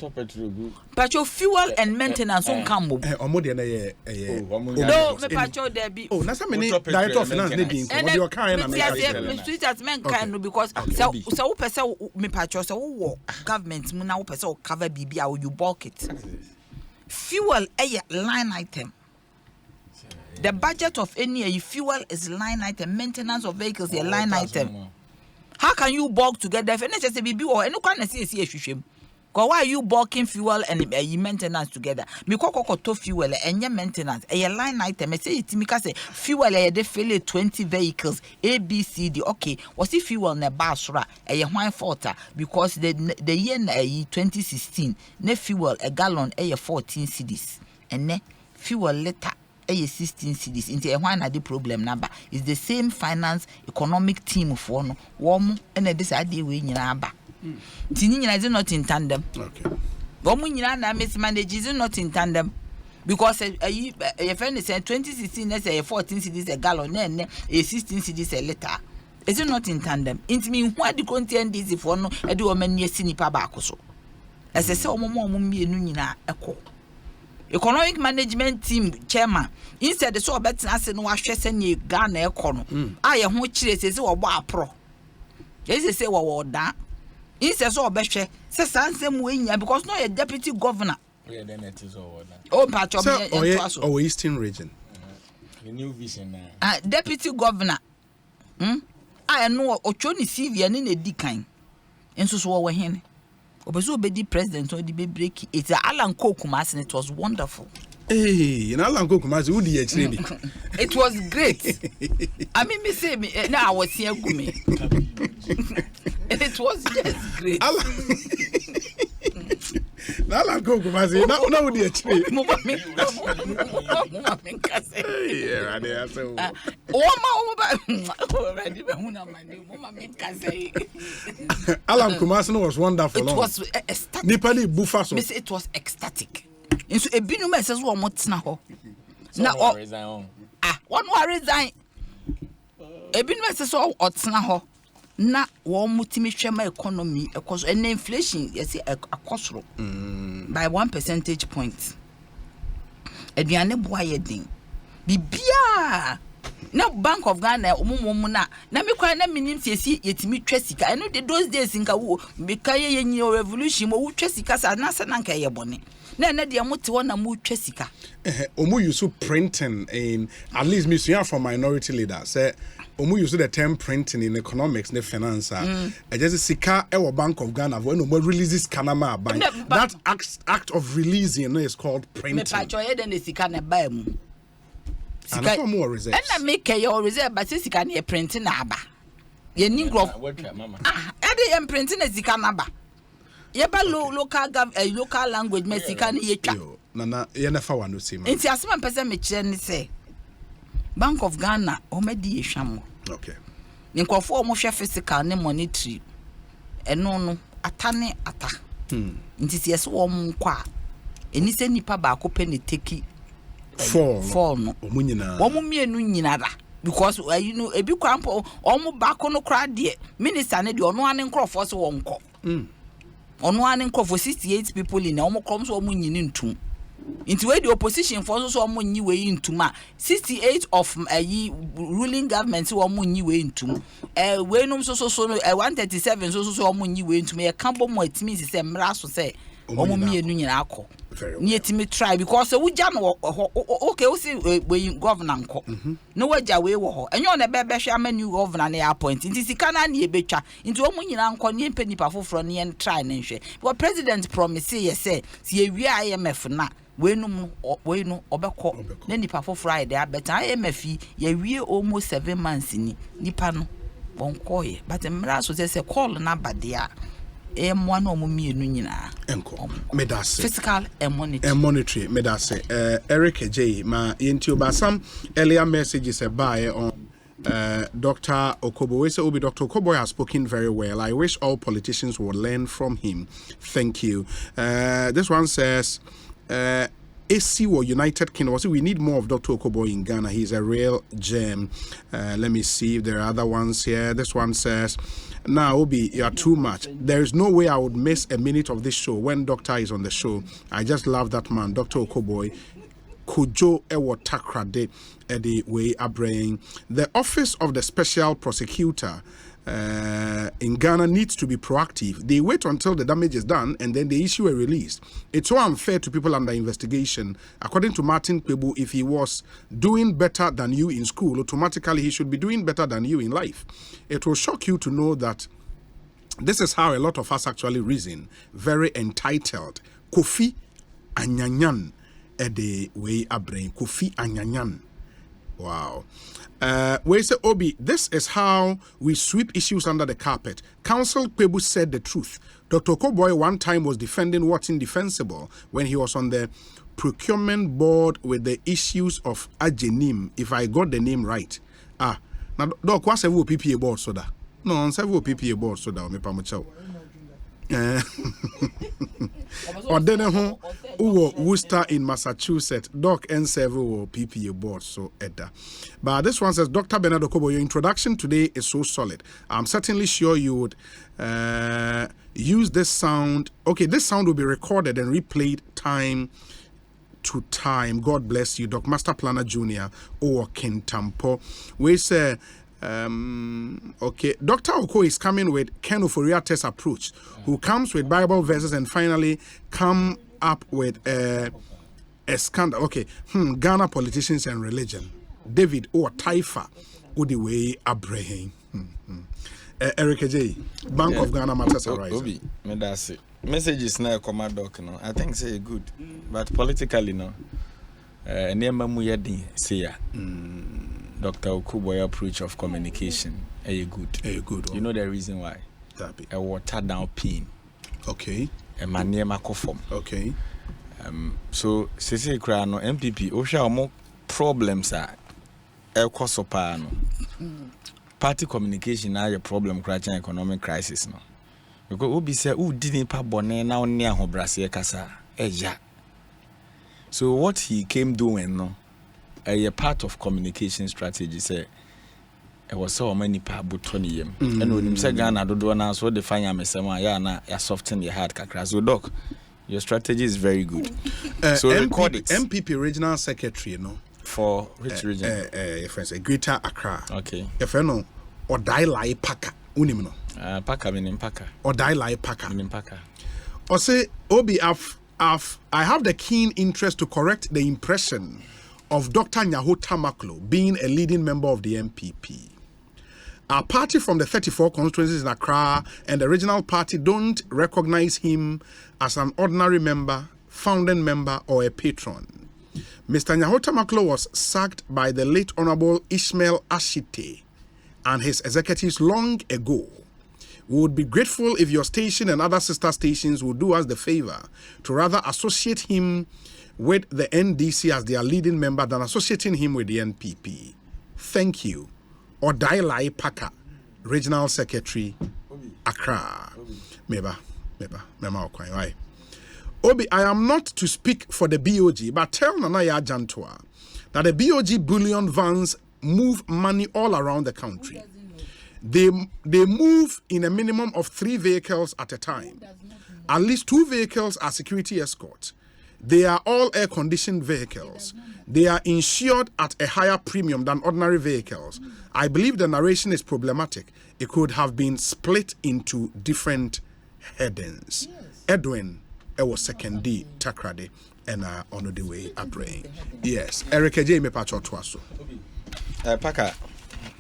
Pacho fuel and maintenance on kambo. Omo de na ye no me pacho there be. Oh, na say me director of finance dey bin what you kind na me street as men kind no because so wo pese me pacho so wo government mu na wo pese wo cover bibia you bulk it. Fuel line item. The budget of any fuel is line item, maintenance of vehicles is a line item. How can you bulk together? If any just be or any kind of see hwehwem. Because why are you bulking fuel and maintenance together? Me koko to fuel and maintenance. A line item. I say it me say fuel they fill 20 vehicles A B C D. Okay, was it fuel na basra a wine filter because the year 2016 ne fuel a gallon 14 cedis and ne fuel liter 16 cedis into a one the problem number is the same finance economic team for no warm and this idea we nyina ba tini is not in tandem. Okay, womu nyina na mismanage is not in tandem because a friend is 2016 as a 14 cedis a gallon and a 16 cedis a liter. Is it not in tandem? It mean what the content is for no e do man ye sinipa ba so as I say omo mienu nyina eko economic management team chairman instead so betin ase no ahwe sanye Ghana ekono aye ho kire se wo bo apro ye se wo da instead so obehwe se sansem we nya because no a deputy governor yeah then it is all that oh patch of our eastern region the new vision deputy governor I know ochoni CV ani na di kan enso so wo hene obezo obedi president on the break it's Alan Kokumas and it was wonderful. Hey, in Alan Kokumas who di actually it was great. I mean me say me now I was here gumi. It was just great. Alan Kokumas na who di actually mama kase yeah I dey say Alan Kokumas was wonderful. It was ecstatic. Nipali bufa so it was ecstatic. Nso ebinu ma say so omo tena ho na one resign ebinu ma say so otena ho na wo mutimi hwema economy ekoso and inflation yes akosoro by 1 percentage point aduane boa yedin bibia na Bank of Ghana omumum na me kwa na minim tiesi yetimi twa sika eno de those days nka wo bika ye nyi revolution mo wo twa sika sa na sa na nka ye bone na de amote wona mo twa sika omu use printing in at least me so from minority leaders say omu use the term printing in economics and finance just sika e wo Bank of Ghana when no releases kanama bank that act of releasing is called printing me pa cho ye de sika na ba mu sika and more reserves and na make your reserve but sika na printing na aba ye ni grow e de ye printing na sika na aba ye ba local language me sika na ye twa na ye na fa wano sima nti asema pese me kire ni say Bank of Ghana o me di ehwam okay nkofo o mo hwe physical ne monetary eno no atane ata nti se yeso wo nkwa eni se nipa ba ko pe ne teki fall no o munyina wo mo mienu nyina da because you know ebi kwampo o mo ba ko no kra de minister ne de ono ane nkrofo so wo nko Ono ane for 68 people in omo come so omo nyini ntum. Into where the opposition for so omo nyi we ntuma 68 of ruling government so omo nyi we ntum. We no so 137 so omo nyi we ntum. E kan bo mo etimi se mra so say omo mienu nyina akọ. Ni etimi try because we ja no okay we see we governor nko. No we ja we wo ho. Enyo na be hwe ama new governor na appoint. Nti sika na na e betwa. Nti omo nyina nko ne penipa foforo ne en try na nhwe. Because president promise ye say si ewie IMF na we no obekọ na nipa foforo ai dey abeta IMF ye wie almost 7 months ni nipa no bonkoye but mra so say call na badia one or mienu nyina enko medase physical and monetary medase Eric J ma yenti obasam earlier messages by on Dr. Okobo. We say Obi Dr. Okobo has spoken very well. I wish all politicians would learn from him. Thank you. This one says AC or United Kingdom. We need more of Dr. Okobo in Ghana. He's a real gem. Let me see if there are other ones here. This one says, now, Obi, you are too much. There is no way I would miss a minute of this show when Doctor is on the show. I just love that man, Dr. Okoboy. Kujo Ewo Takrade Eddie Way Abraham. The Office of the Special Prosecutor in Ghana needs to be proactive. They wait until the damage is done and then they issue a release. It's so unfair to people under investigation. According to Martin Kpebu, if he was doing better than you in school, automatically he should be doing better than you in life. It will shock you to know that this is how a lot of us actually reason. Very entitled. Kofi Anyanyan Ede Way Abraham. Kofi Anyanyan. Wow. We say, Obi, this is how we sweep issues under the carpet. Counsel Kpebu said the truth. Dr. Okoboy one time was defending what's indefensible when he was on the procurement board with the issues of Ajenim, if I got the name right. Now, Doc, what's a PPA board soda? No, on several PPA board soda, me pamuchao. Odene ho Worcester in Massachusetts, Doc N7 PPA board so edda. But this one says, Dr. Bernard Okobo, your introduction today is so solid. I'm certainly sure you would use this sound. Okay, this sound will be recorded and replayed time to time. God bless you, Doc Master Planner Jr. or Kentampo. We say okay, Dr. Oko is coming with Ken Oforia test approach, who comes with Bible verses and finally come up with a scandal. Okay, Ghana politicians and religion. David or Taifa Udiwe Abraham. Eric J. Bank of Ghana matters arise. Obi, me that's it. Messages na come doc no. I think say good, but politically no. Nema mu yedin say ya. Dr. Okuboy approach of communication. Good. You know the reason why? A water down pain. Okay. A maniema form. Okay. So Sisi Krano MPP Osha more problems are no. Party communication now a problem crashing economic crisis no. Because Obi say didn't pa bone now near ho brase kasa. So what he came doing no. A part of communication strategy say it was so many people 20 years. And when you say Ghana do na so define am say na ya soften your heart kakra. So doc, your strategy is very good. So record it. MPP regional secretary, you know. For which region? Greater Accra. Okay. If you know, or die like Paka, unim no. Paka meaning Paka. Or die like Paka. Meaning Paka. Or say Obi I have the keen interest to correct the impression of Dr. Nyaho Tamaklo being a leading member of the MPP. Our party from the 34 constituencies in Accra and the regional party don't recognize him as an ordinary member, founding member, or a patron. Mr. Nyaho Tamaklo was sacked by the late Honorable Ishmael Ashite and his executives long ago. We would be grateful if your station and other sister stations would do us the favor to rather associate him with the NDC as their leading member than associating him with the NPP. Thank you. Odailai Paka, Regional Secretary, Accra. Meba Okwai. Obi, I am not to speak for the BOG, but tell Nanaya Jantua that the BOG bullion vans move money all around the country. They move in a minimum of 3 vehicles at a time. At least 2 vehicles are security escorts. They are all air-conditioned vehicles. They are insured at a higher premium than ordinary vehicles. I believe the narration is problematic. It could have been split into different headings. Edwin, it was second D, Takrade, and on the way Abrain. Yes, Eric J. me pacho twaso. Paka,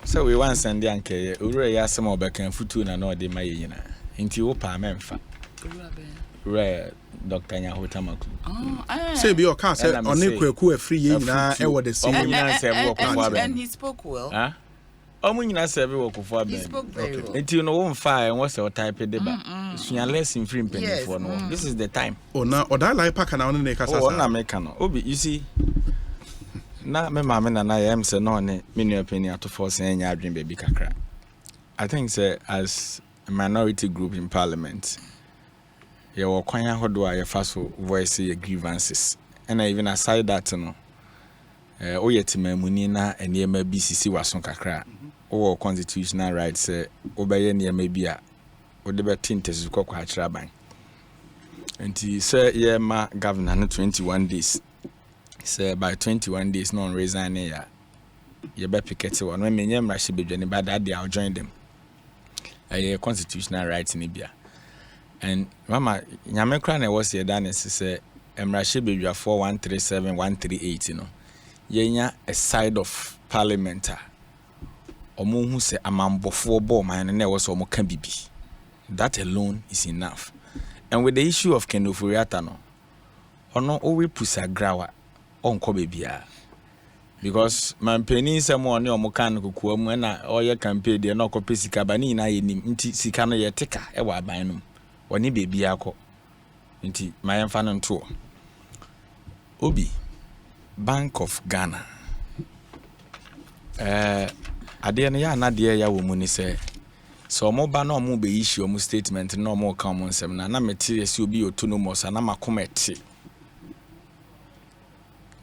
so we want send the anke, Ure Yasam or Beck and Futu and no de Mayina. Into Opa Memfa. Rare Dr. Yahutamaku. Say be your car, say on a free year now, the same. And he spoke well. Huh? Omuna serve work for He spoke very well. Until no one fire and what's your type of debate. So you're less in free penny for no. This is the time. Oh, now, or that like pack and on the neck. Oh, I'm American. Obi, you see. Now, my mamma and I am saying no, many opinion to force any dream baby kakra. I think, sir, as a minority group in parliament, you were quite how do I first voice your grievances. And even aside that, no, oh, yet, Munina and Yema BCC was on kakra. Or constitutional rights, say, obey near maybe a or the betintes cock raban. And he said, yeah, my governor, 21 days. Say, by 21 days, non resign here. You better pick it one. When me rush be joining, but that day I'll join them. A constitutional rights in Libya. And Mama, Yamakran was here, done as say, Emrashi be 4137, 138, you know. Yenya a side of parliament. Omo who say amambo for ball man and there was omo can be. That alone is enough. And with the issue of Kenofuriata no, ono always pusa grawa on kobebia. Because man penny someone omo kan kukuamu na oye campaign de no kope sika bani na yenim nti sika no ye teka e wa ban no. Oni bebi akọ. Nti mayemfa no nto. Obi Bank of Ghana. Ade na ya na de ya wo mu ni se so mo ba na mo be issue mo statement na mo ka mo nsem na meti esi obi autonomous na makomete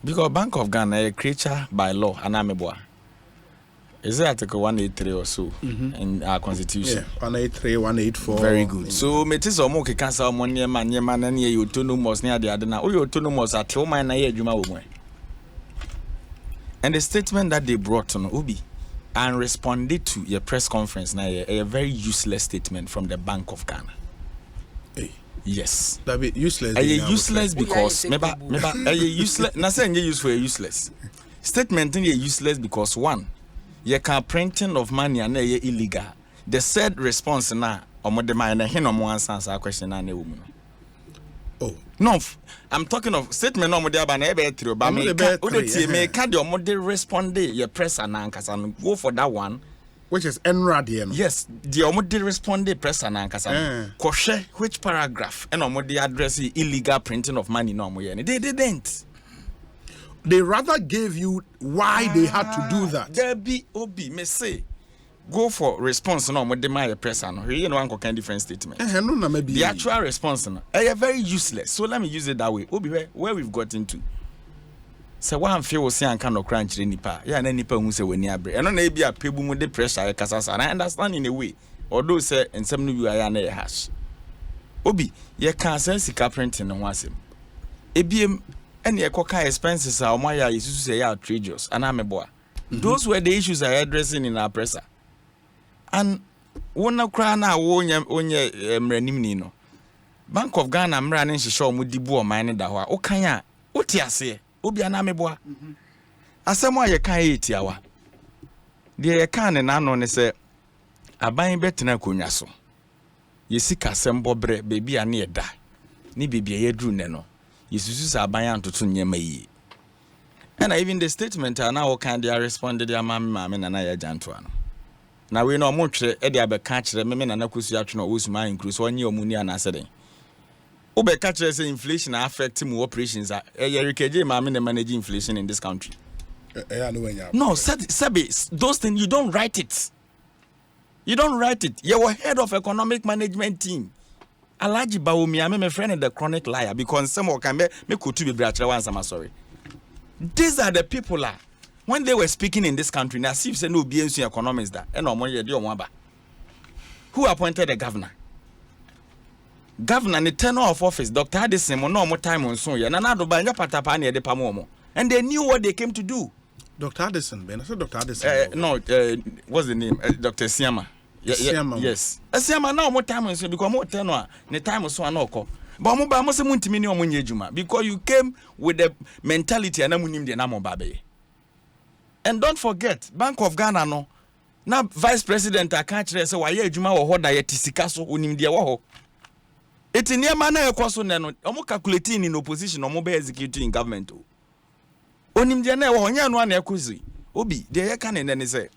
because Bank of Ghana a creature by law anameboa is it article 183 or so in our constitution. Yeah, 183 184 very good. So meti so mo ke kansa mo nyema na ne autonomous ne ade na o autonomous at o man na ye adwuma wo mo. And the statement that they brought on Obi and responded to your press conference now a very useless statement from the Bank of Ghana. Hey. Yes. That be useless. Useless because useless. Not saying you useful useless. Statement is useless because one, you can printing of money and illegal. The said response now or the mind and no more answer question and woman. Oh no, I'm talking of statement no more about through but me card your model respond your press and anchors and go for that one which is enradian. Yes, the model respond press and anchors and koshe which paragraph and model address illegal printing of money no more they didn't. They rather gave you why they had to do that. There be obi me say go for response no mo de my press no you know one kind different statement. No maybe the actual response no very useless. So let me use it that way. Obi where we've got into. So one feel say an kind of crunch nipa. Yeah na nipa hu say wani abre. Eno na e bia pebu mu de pressure e kasasa. And I understand in a way. Although say ensem no bi aya na e hash. Obi ye can sense sika printing no asem. Ebiem ene e koka expenses a omaya yesu say ya outrageous. Ana meboa. Those were the issues I addressing in our presser. And wona kra na onye mranim ni no Bank of Ghana mra ne nhihye o mudibu o man ne da ho a okan a oti ase obi ana meboa asem a ye kan etiawa de ye kan ne na no ne se aban betena konwa so ye sika asem bobre bebi a ne ye da ni bebi ye dru ne no yesusu sa aban antoto nyema yi. And even the statement na o kan they responded ya mama na ye janto ano. Now we know much Eddie Abe catch the men and Nakusi Action or Usman increase 1 year money and Saturday. Obe catch inflation affecting operations. Erike Mammy managing inflation in this country. No, Sabi, those things you don't write it. You don't write it. You were head of economic management team. Alaji Baumi, I'm a friend of the chronic liar because some can me could be brached once. I'm sorry. These are the people when they were speaking in this country, now see no BNC economists that and no money who appointed the governor. governor the tenure of office Dr. Addison mo no more time on so ya na do banya patapa na de pamo and they knew what they came to do. Dr. Addison, Ben, I said Dr. Addison. No, what's the name? Dr. Siama. Siama. Yes. Siama now more time on so because more tenure the time so anoko. But mo ba mo se muntimi ni omo nyejuma because you came with the mentality and amunim de na mo babe. And don't forget, Bank of Ghana no na vice president aka kire say waye adwuma wo ho da ye tisika so onim de wo ho. Eti niema na ekoso ne no omo calculating in opposition omo be executing in government o. Onim de na wo nya no na ekozi. Obi de ye ka ne ne say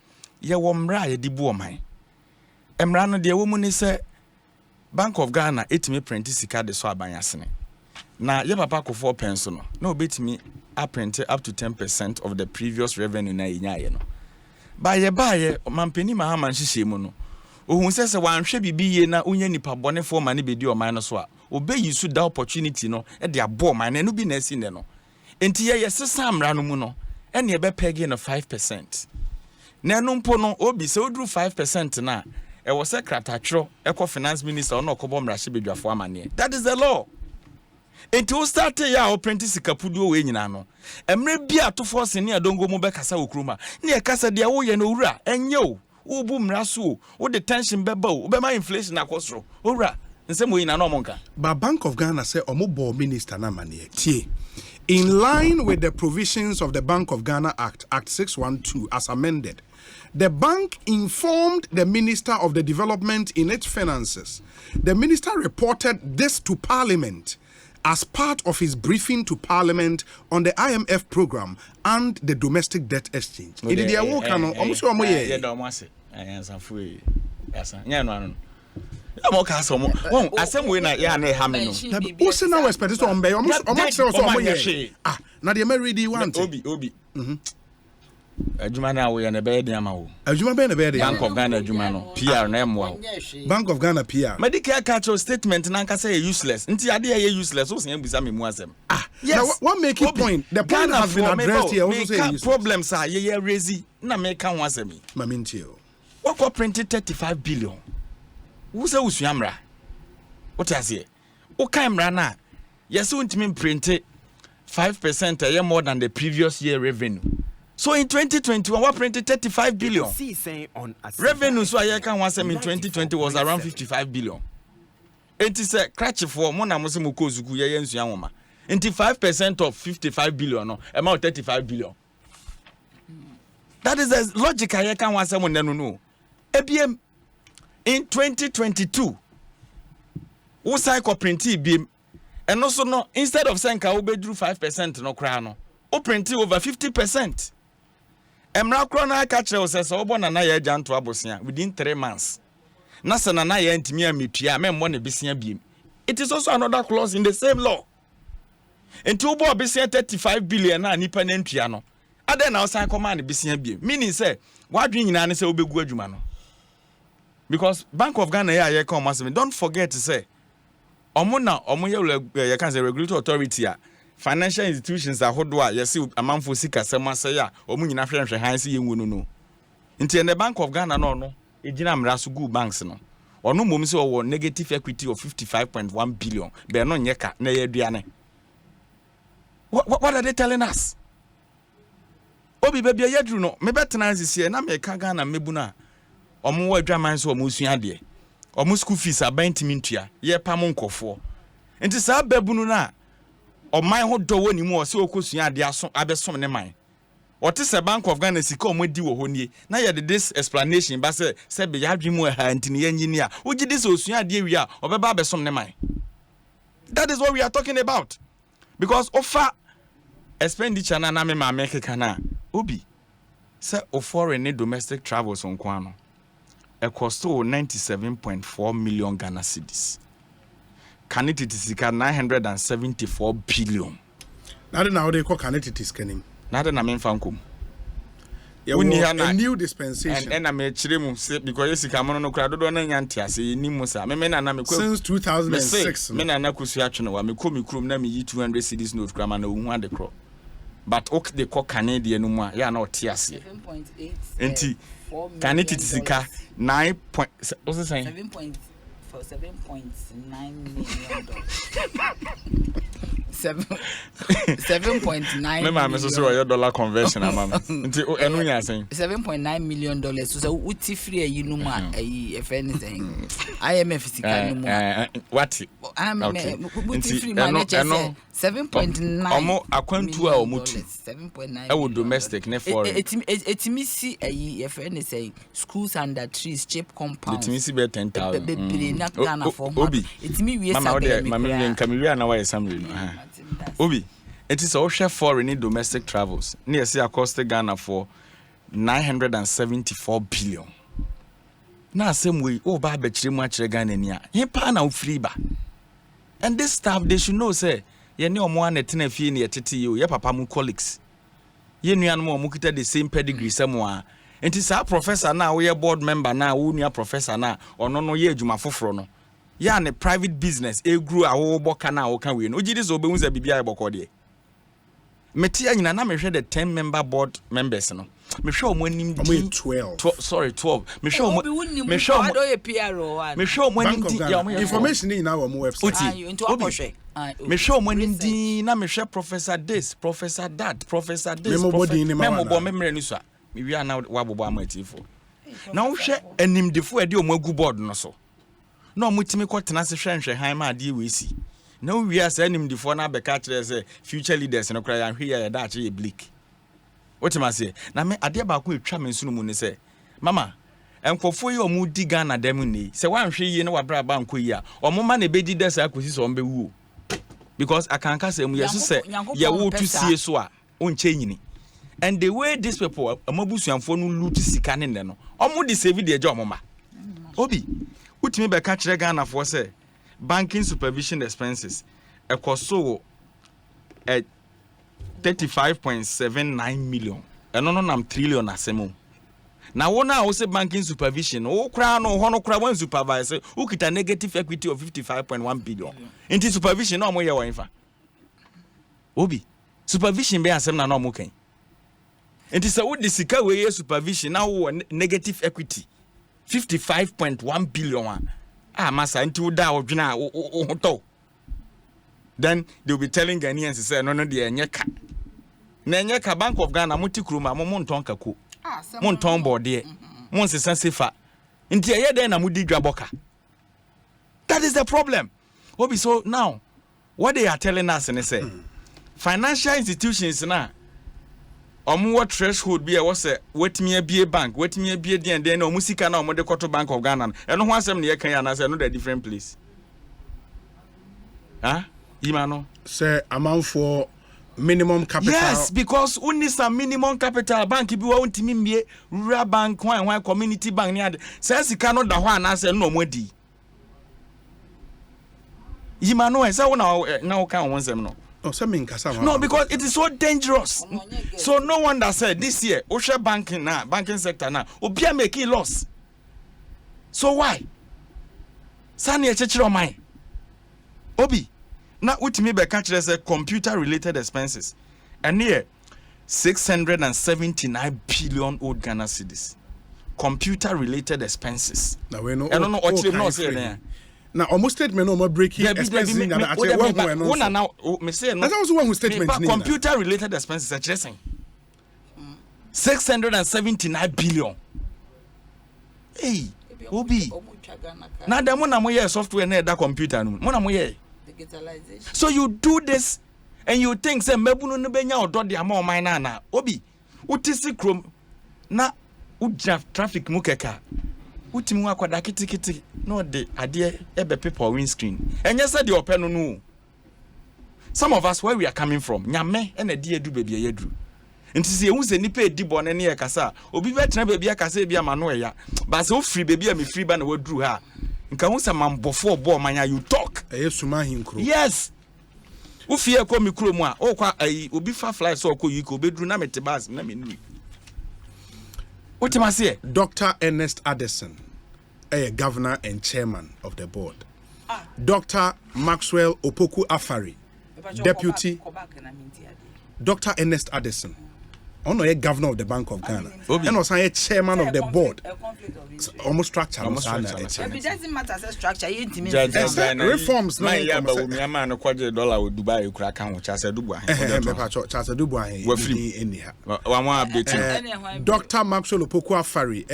ye wo mra ye di bu oman. Emra no de wo mu ni say Bank of Ghana etimi print sika de so abanyasene. Na ye papa ko 4 pence no. Na obetimi a print up to 10% of the previous revenue na yenyaye no. Ba ye mampeni mahama nhihye mu no. Ohun se wanhwe bibiye na unya nipa bone fo ma ne bedi o man no so a obeyi su da opportunity no e de abo man na no bi na asi ne no. Enti ye sesa amra no mu no ene e be pege no 5%. Na no mpo no obi se oduru 5% na e wo se kratatro eko finance minister ono okobo mrahye bedwafo amane. That is the law. Enti o start ya o print sikapudu we nyina no. Emre bia to force ne adongo mu be kasa okruma. Ne e kasa de wo ye no wura enye o. Ubu mraso wo the tension beba o be ma inflation akosro owura nsemo yin na no monka. But Bank of Ghana say omobo minister na mane tie in line with the provisions of the Bank of Ghana Act 612 as amended. The bank informed the Minister of the Development in its finances. The minister reported this to Parliament as part of his briefing to Parliament on the IMF program and the domestic debt exchange. It is their work, no. Almost one more year. Ah, now the American want. Obi. Adwuma na wo ye na be de ama wo. Adwuma be na be de. Bank of Ghana adwuma no. PR na emwa wo. Bank of Ghana PR. Medical catch statement na nka say useless. Nti ade ye useless. So say bisa me mu asem. Ah, yes. Now what make it point? The point has been addressed here. Also say useless. Problems are ye raise na make kan wasem. Mamintio. What ko printed 35 billion. Who say usuamra? What you say? O kan mra na. Yes, untimi print 5% more than the previous year revenue. So in 2021, we printed 35 billion. Revenue so I can once in 2020 was around 55 billion. It is a crutch for Mona Mosimuko Zuku Yens Yamoma. 5% of 55 billion, no, amount 35 billion. That is the logic I can once someone no. ABM in 2022, we cycle print BM, and also no, instead of saying I will do 5% no crown, or print over 50%. Emra krona catcher was says obona na ye janto abosia within 3 months. Nasa na ye ntimi ametua memmo ne besia biem. It is also another clause in the same law. Enti obo besia 35 billion na nipa na ntua no. Ade na osan command besia biem. Meaning say wadwen nyina ne say obegu adwuma no. Because Bank of Ghana here come masem. Don't forget to say omo ye can say regulatory authority a financial institutions are hodwa yesi amanfo sika sema say ya omu nyina hwehwe han se yenwu no nti the Bank of Ghana no ejina mra so good banks no ono mom se owo negative equity of 55.1 billion be no nyeka na ye aduane. What are they telling us? Obi baby yadru no me betena asisi na me ka Ghana mebu na omo wa adwaman so omo sua de omo school fees abantimi ntua ye pam nkofo nti sa babunu na o man ho do woni mu o se okosua ade aso abesom ne man o te se Bank of Ghana sika o modi wo honi na ye this explanation ba se be yadwe mu ha ntini ye nyini a o gi this osua ade wi a o beba abesom ne man. That is what we are talking about. Because offer expenditure na me ma make kana obi se o foreign and domestic travels on kwano e cost 97.4 million Ghana cedis. Canitity sika 974 billion. Now they call canitity scanning. Nada na memfa nkom. A new dispensation. And I may chiremu because sika mono no kra dodo na nyante ase ni musa. Me na me since 2006. Me na kusu atwe wa me komi krom na me yi 200 cedis note kra ma na ohu ade kro. But ok they call Canadian no mu ya na ote ase. 7.8. Enti canitity sika 9. What's the saying? for $7.9 million. 7.9. Me ma me so your dollar conversion amama. Nti enu nya sen. $7.9 million. So uti free a yinuma if anything. IMF sika no mo. What? Uti free man che 7.9. Omo akwantu a omutu. 7.9. E wo domestic ne foreign. Etimi si if anything schools under trees cheap compounds. Etimi si be 10,000. Be na Ghana for. Obi. Etimi we mama ode mama nka me wi na why summary no. Obi, it is all share foreign in domestic travels. Near see across Ghana for 974 billion. Now same way, oh ba betri mu akire Ghana nia. He pa na free ba. And this staff they should know say, ye ne omo anetena fie ne yetete ye ye papa mu colleagues. Ye nuan mo omo kita the same pedigree samo a. Enti sa professor na wo ye board member na wo nua professor na ono no ye adwuma foforo no. Ya ne private business e grew a wo boka na wo kan we no gidi so obehun za bibia e boko de metia nyina na mehwe the 10-member board members no mehwe omo anim 12 mehwe omo anim di ya omo information ni na wo mo website mehwe omo anim di na mehwe professor this professor that professor this memo bo memre ni so me wi ana wabobo amatifo na wo hwe animdefo e de omo agu board no so no mutimi kwotena se hwenhwe han ma ade we si na wi asa animdifo na beka kire se future leaders no kra ya hwe ya da kire bleak wotima se na me ade ba ko etwa me nsunu mu ne se mama enkofo yi omu di Ghana dem ni se wan hwe yi na wabra ba nko yi a omo ma na bedi desa akosi so ombe wu because akanka se mu yeso se ye wo tu sie so a onche nyini and the way these people amabusuanfo no loot sika ne no omo di save de eje omo ma obi utimi be ka kire Ghana for say banking supervision expenses ekoso 35.79 million eno no nam trillion asemo na wona wo say banking supervision wo kra no ho no kra wan supervise ukita negative equity of 55.1 billion into supervision no mo ye wan fa obi supervision be asem na no mo kan into say wo di sika we ye supervision na wo negative equity 55.1 billion masa into da odwena to then they'll be telling Ghanaians say no de enyeka na enyeka Bank of Ghana mutikruma mo monton kako monton bode mon sesa sefa nti eye den na mudi dwaboka. That is the problem. Obi, so now what they are telling us and say financial institutions na what threshold be was a wetime be a bank wetime be the and then no musika na omode koto Bank of Ghana and no asem na ye kan ya na say no the different place imano say amount for minimum capital. Yes, because we need some minimum capital bank bi wa untimi mie rural bank one community bank ni ade say sika no da ho ana say no modi imano say na wo kan won sem no. No, because it is so dangerous. So no wonder said this year, Osha banking sector now, Obia making loss. So why? Sani echechiro mai. Obi, na utimi be catch as computer related expenses. And here 679 billion old Ghana cedis. Computer related expenses. Now we know. I don't know what you know say there. Now almost statement no more breaking expenses in Ghana. One now me say no. That's also one statement. Computer related expenses are just 679 billion. Hey, Obi. Now the mo na mo ye software na that computer no. Mo na mo ye. So you do this and you think say mebu no benya odo de ama o man na Obi. Utisi krom na uja traffic mu keka. Utimi akwada kitikiti no de ade ebe paper windscreen enye said the open no. Some of us where we are coming from nyame e na de edu bebia yedu nti se ehu se nipa edi bone ne ye kasa obi betena bebia kasa bia ma no ya ba se o free bebia me free ba na wadru ha nka hu se mambofo obo manya you talk suma hinkro. Yes, ufie ko mikro mu a o kwa obi fa fly so ko yiko bedru na metebas na menui. Dr. Ernest Addison, a governor and chairman of the board. Dr. Maxwell Opoku Afari, deputy. Dr. Ernest Addison, ono ye governor of the Bank of Ghana and also ye chairman of the board almost structure it doesn't matter as structure you reforms na ya ba wo mi ma no kwaje dollar wo Dubai kura kan wo chase dubu chase dubu ahe eni ha wa mo update Dr. Maxwell Opoku Afari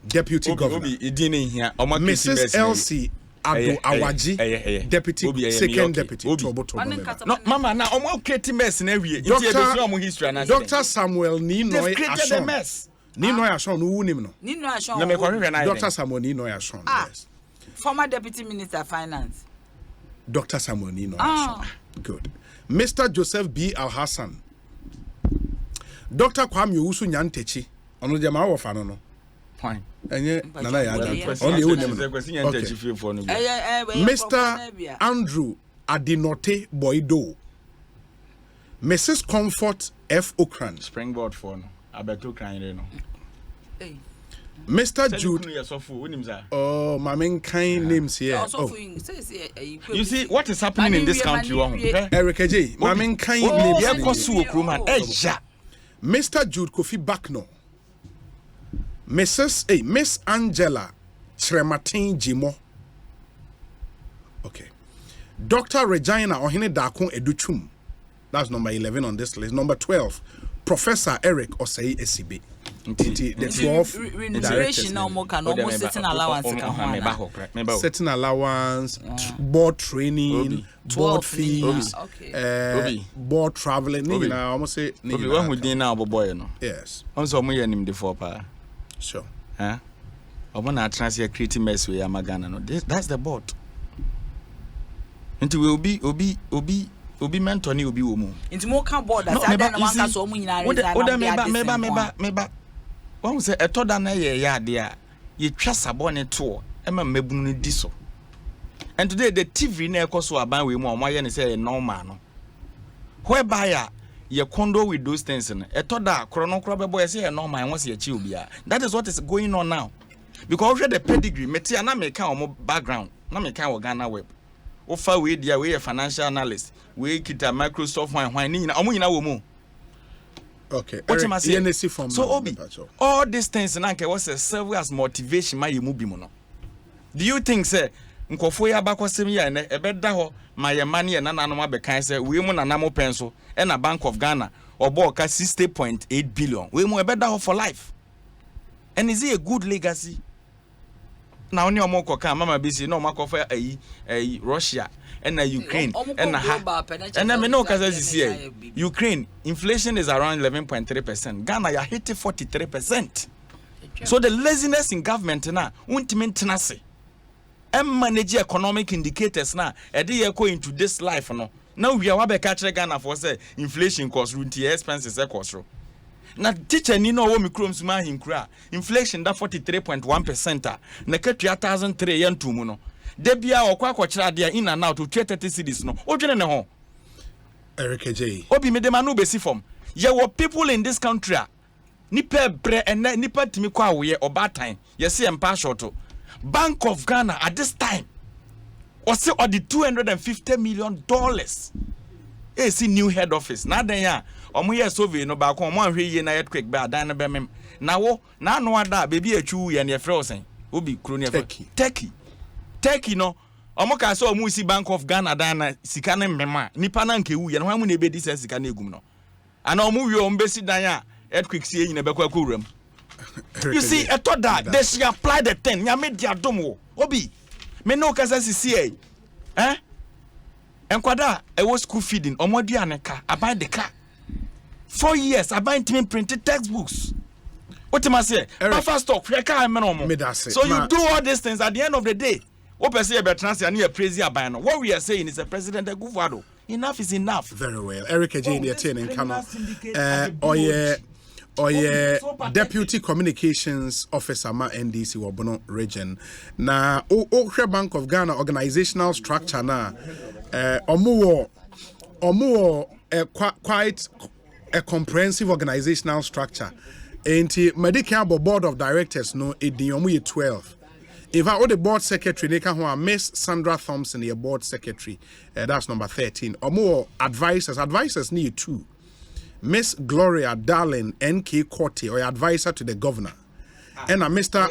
deputy governor Mrs. Elsie Ado Awaji deputy second deputy no mama na omo create mess na wie nti e be omo history na Dr. Samuel Ninoy Ashon Ninoy Ashon no wunim no Ninoy Ashon na me kwanhwe na Dr. Samuel Ninoy Ashon yes former deputy minister of finance Dr. Samuel Ninoy Ashon good Mr. Joseph B. Al-Hassan Dr. Kwame Owusu Nyantechi ono de ma wo fa no fine enye nana ya da on the own Mr. Andrew Adinote Boydo Mrs. Comfort F. Okran springboard for no abeto kran re no Mr. Jude oh mamen kind names here you see what is happening in this country Eric J mamen kind names here kosu okroman eja Mr. Jude Kofi Bakno Miss Angela Chrematin Jimo. Okay. Dr. Regina Ohene Dakon Educhum. That's number 11 on this list. Number 12, Professor Eric Osei Esibe. The 12 remuneration almost setting allowance setting allowance, board training, board fees, board traveling. Almost say yes. Also, we are named the four pa. Sure. Huh? I want to transfer creative mess with Yamagana. No, that's the board. Until will be mentor ni will be woman. Into more can board that I don't want us meba. One say a toda na ya there. You trust a bonnet tour. Emma mebunu diso. And today the TV na ekoso aban we mo yen say no man. Whereby your condo with those things in a toda chrono boy say no man wants your children. That is what is going on now. Because already the pedigree, metia na make our background, na make our Ghana web. Offer we dia we a financial analyst, we kita Microsoft why ni na omo nyina wo mu. Okay. So Obi, all these things na nke was serve as motivation ma yemu bi mu no. Do you think say nkofo ya bakosem ya na ebeda ho ma ye mane ye nananom abekan say we mu nanamo penso e na Bank of Ghana obo ka 60.8 billion we mu ebeda ho for life. And is it a good legacy? Now only omoko kan mama bisi no makofa Russia and Ukraine and then me know cause this Ukraine inflation is around 11.3%. Ghana ya hit 43%. So the laziness in government na untimi say manage economic indicators na e dey go into this life no. Now we are catch Ghana for say inflation cost runti expenses cost. Na teacher ni no wo mikrom suma hinkura inflation da 43.1% na ketua 1003 yantum no de bia okwa akokyera de in and out to 30 cities no odwene ne ho Eric J obi me de ma no besi form ye were people in this country nipa bre and nipa timi kwa we obatan ye se empa short Bank of Ghana at this time was say or the $250 million see new head office na den ya omo ye survey no ba ko omo ahwe ye na earthquake ba dan na bemem na wo na no ada bebi atwu ye na efre osen obi kro ne Turkey no omo ka so omo si Bank of Ghana dan na sika ne mmema nipa na nke wu ye no hamu na ebedi se sika na egum no ana omo wi omo besi dan a earthquake sie yin na bekwa kwuram. You see I thought that they should apply the 10 nya me dia dom wo obi me no ka se enkwada e was school feeding omodua ne ka aban de ka 4 years aban team printed textbooks what am I say buffer stock fe ka me no mo so you do all these things at the end of the day what person be transfer na praise aban no what we are saying is a president Akufo-Addo enough is enough. Very well. Eric J the attend in Kano Deputy Communications Officer ma NDC Wabono region na Okra Bank of Ghana organizational structure na omuwo quite a comprehensive organizational structure enti medical board of directors no edin omu 12 if I the board secretary they can who Miss Sandra Thompson the board secretary that's number 13 omu advisors need 2 Miss Gloria Darling NK Korte, or advisor to the governor. And Mr.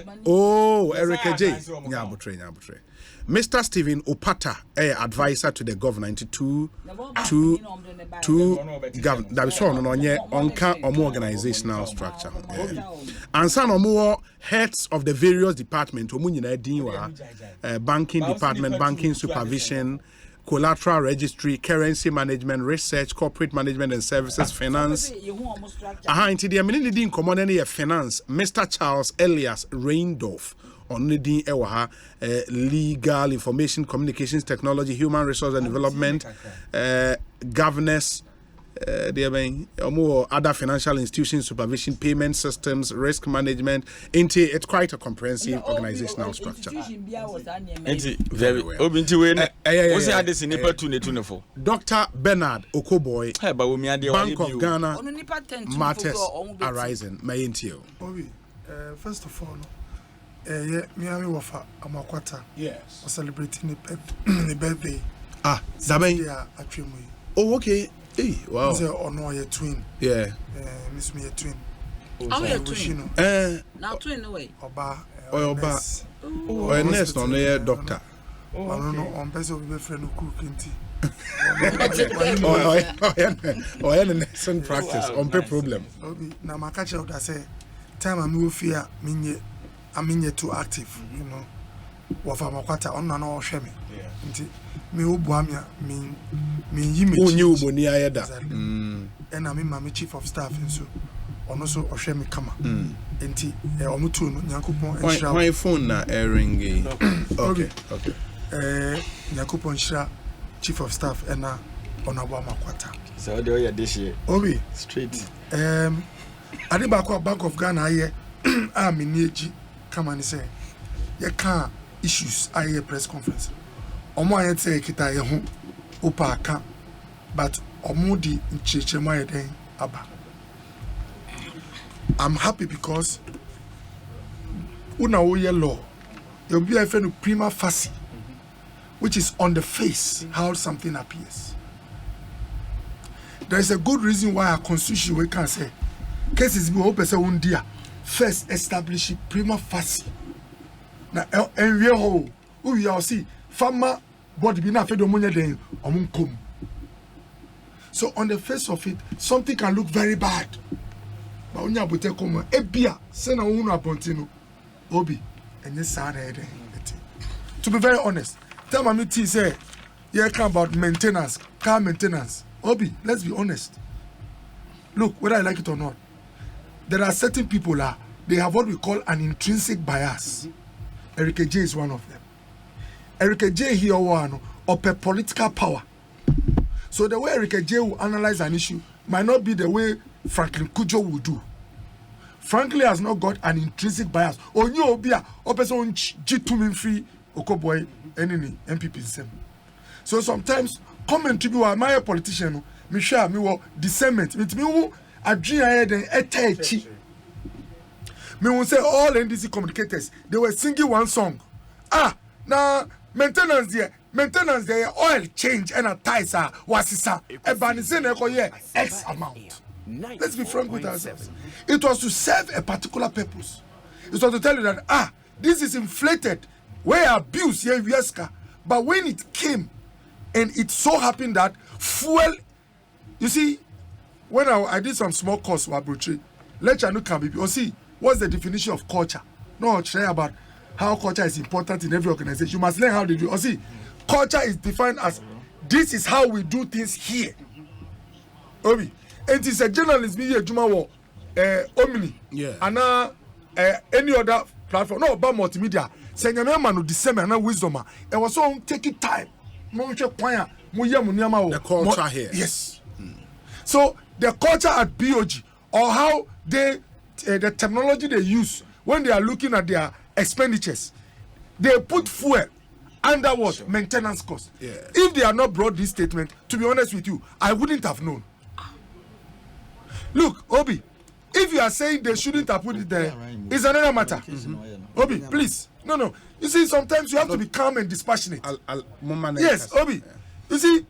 Erica J. Nyabutre. Mr. Stephen Opata, advisor to the governor, into two governor. That is one on organizational structure. And some more heads of the various departments, banking department, banking supervision, collateral registry, currency management, research, corporate management and services, finance. Into the amenity in common finance, Mr. Charles Elias Reindorf. On the legal information communications technology, human resource and development, governance, other financial institutions, supervision, payment systems, risk management. It's quite a comprehensive organizational structure. Very well. Dr. Bernard Okoboy, Bank of Ghana, matters arising. First of all, Miami Wafa Amakwata. Yes. Was celebrating the birthday. Oh, okay. Hey, wow. Your twin. Yeah. Miss me a twin. Oh, you're twin. Now twin away. Oba. Oh, nurse, no, doctor. I don't know. On best of the friend who cooking tea. Any lesson practice on pay problem. Now my catcher would say, time I move here, I'm too active, you know. Wafa Makwata on and all shame. Me Obuamia, me Yimi. Who knew Bonia Yada? And I'm my chief of staff, and so on also Oshemi Kama. And Omutun, Yakupon, my phone now airing. Okay. Yakupon Shra, chief of staff, and Onawa Makwata. So, do you this year? Obi, straight. Adibakwa Bank of Ghana here. I'm in Yeji. Come and say, you can't issues a press conference. Omo ayet say kita ye ho opa aka, but omo di nchechema ye den aba. I'm happy because una oye law, you be a friend prima facie, which is on the face how something appears. There is a good reason why our constitution we can say cases be open say undia. First establish prima facie. Now, and we ho, we are see farmer body be na fedo money den omunkom. So on the face of it, something can look very bad. But when you put a come, ebia send a unu abontino, obi, and yes, to be very honest, tell me say, yeah, come about maintenance, car maintenance, obi. Let's be honest. Look, whether I like it or not. There are certain people they have what we call an intrinsic bias. Erica J is one of them. Erica J here one of political power. So the way Erica J will analyze an issue might not be the way Franklin Kujo will do. Franklin has not got an intrinsic bias. Or you obia or person G2 free Okoboy any MPP. So sometimes comment to be my politician, me share me what discernment. Me who Adrian then etechi. Me will say all NDC communicators they were singing one song. Now maintenance there, oil change and a ties wasisa. Ebanisen eko ye X amount. Let's be frank with ourselves. It was to serve a particular purpose. It was to tell you that this is inflated, where abuse here Vieska. But when it came, and it so happened that fuel, you see. When I did some small course with Abuchi, lecture no can be. You see, what's the definition of culture? No, share about how culture is important in every organization. You must learn how they do. You see, culture is defined as this is how we do things here. Obi, and it's a journalist be here. Juma wo, Omni, yeah, and any other platform. No, about multimedia. Say nyame man no discern na wisdom. It was so taking time. The culture here. Yes. So the culture at BOG or how they the technology they use when they are looking at their expenditures, they put fuel under what? Sure. Maintenance cost. Yeah. If they had not brought this statement, to be honest with you, I wouldn't have known. Look, Obi, if you are saying they shouldn't have put it there, it's another matter. Obi, please. No. You see, sometimes you have to be calm and dispassionate. Yes, Obi. You see,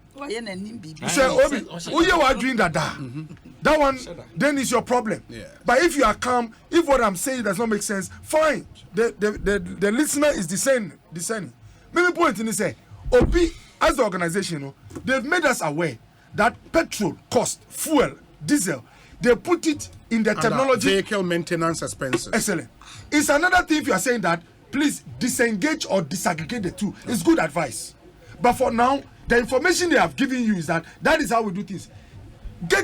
say Obi, you are doing that. That one, then is your problem. Yeah. But if you are calm, if what I'm saying does not make sense, fine. The listener is discerning. Maybe point in say, Obi, as the organization, they've made us aware that petrol cost, fuel, diesel, they put it in the technology. Vehicle maintenance expenses. Excellent. It's another thing if you are saying that, please disengage or disaggregate the two. It's good advice. But for now, the information they have given you is that is how we do things.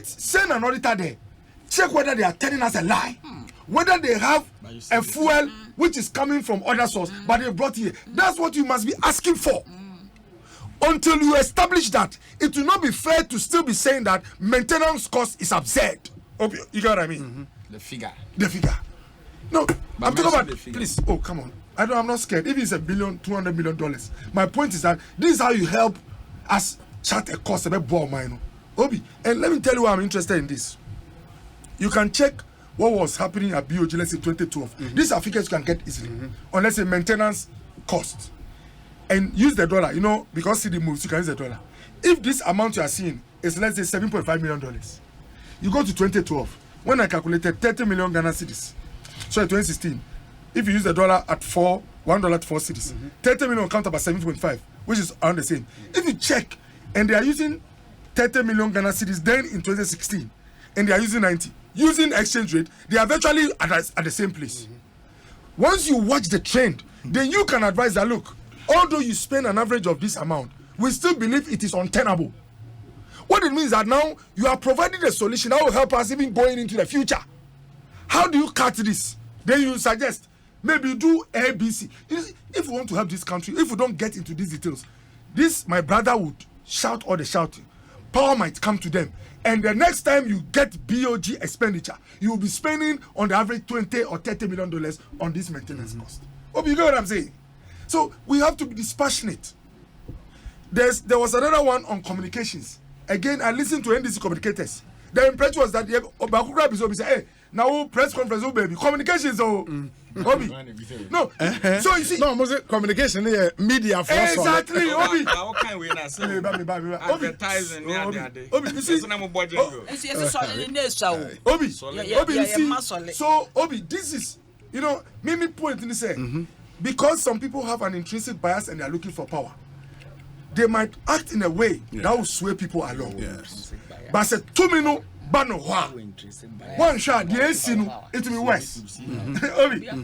Send an auditor there. Check whether they are telling us a lie. Whether they have a fuel which is coming from other source, but they brought here. That's what you must be asking for. Until you establish that, it will not be fair to still be saying that maintenance cost is absurd. Okay, you get what I mean? The figure. No, I'm talking about. Please, oh come on. I'm not scared. If it's $1 billion, $200 million, my point is that this is how you help us chart a cost of a ball mine. Obi, and let me tell you why I'm interested in this. You can check what was happening at BOG, let's say 2012. These are figures you can get easily, on let's say maintenance cost, and use the dollar. Because CD moves, you can use the dollar. If this amount you are seeing is let's say $7.5 million, you go to 2012 when I calculated 30 million Ghana cedis. So in 2016. If you use the dollar at $1 to 4 cities, 30 million count about 7.5, which is around the same. If you check, and they are using 30 million Ghana cedis then in 2016, and they are using 90, using exchange rate, they are virtually at the same place. Once you watch the trend, then you can advise that, look, although you spend an average of this amount, we still believe it is untenable. What it means that now you are providing a solution that will help us even going into the future. How do you cut this? Then you suggest, maybe do ABC. If we want to help this country, if we don't get into these details, my brother would shout all the shouting. Power might come to them. And the next time you get BOG expenditure, you will be spending on the average $20 or $30 million on this maintenance cost. Hope you get what I'm saying? So we have to be dispassionate. There was another one on communications. Again, I listened to NDC communicators. The impression was that Bakura Bisobi said, hey, now press conference, baby. Communications, Obi. No. So you see, no, communication, media for exactly, Obi. How can we not say advertising? Obi, you see, Obi, you see. So Obi, this is, me point in this say, because some people have an intrinsic bias and they are looking for power, they might act in a way that will sway people along. Yes. But say 2 minutes. One shot, it will be worse.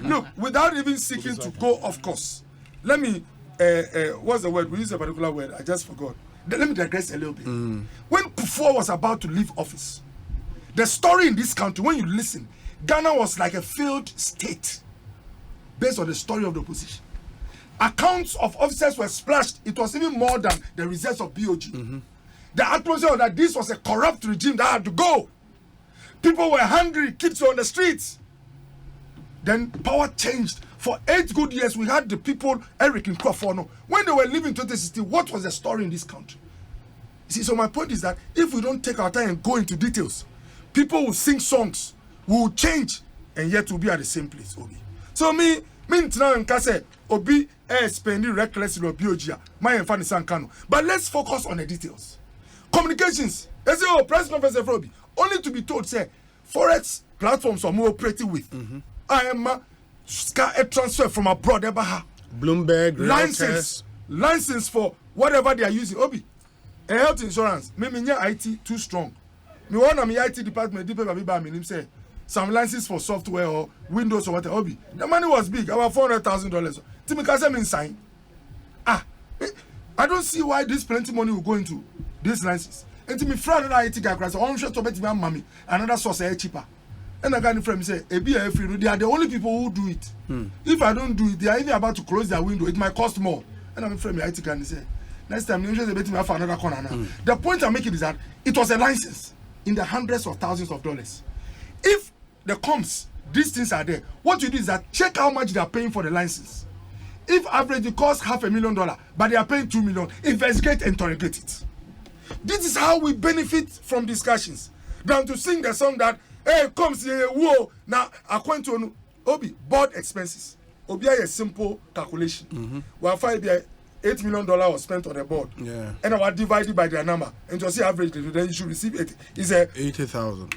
Look, without even seeking to go off course. Let me, what's the word? We use a particular word, I just forgot. Let me digress a little bit. When Kufuor was about to leave office, the story in this country, when you listen, Ghana was like a failed state based on the story of the opposition. Accounts of officers were splashed. It was even more than the results of BOG. The atmosphere that this was a corrupt regime that had to go. People were hungry, kids were on the streets. Then power changed. For 8 good years, we had the people, Eric and Kwafono. When they were leaving 2016, what was the story in this country? You see, so my point is that if we don't take our time and go into details, people will sing songs, we will change, and yet we'll be at the same place, Obi. So me now and Kase, Obi, spending recklessly on BOG, my and Fanny Sankano. But let's focus on the details. Communications. They say, press conference for Obi. Only to be told, say, Forex platforms are more operating with. I am a transfer from abroad. Bloomberg, license for whatever they are using. Obi, a health insurance. Me IT too strong. Me one of my IT department, say some licenses for software or Windows or whatever. Obi, the money was big, about $400,000. Timika say me sign. I don't see why this plenty money will go into these licenses. And to me, friend another IT guy, so I'm sure to bet me mommy another source is cheaper. And I got a friend say, they are the only people who do it. If I don't do it, they are even about to close their window. It might cost more. And I'm a friend, IT guy, and say, next time, you should bet me for another corner now. The point I'm making is that it was a license in the hundreds of thousands of dollars. If the comms, these things are there, what you do is that check how much they are paying for the license. If average it costs $500,000, but they are paying $2 million, investigate and interrogate it. This is how we benefit from discussions. Than to sing the song that, hey, comes here, whoa. Now, according to Obi, board expenses. Obi, a simple calculation. Well, 5 years, $8 million was spent on the board. Yeah. And I was divided by their number. And to see average, then you should receive 80. It's a 80,000.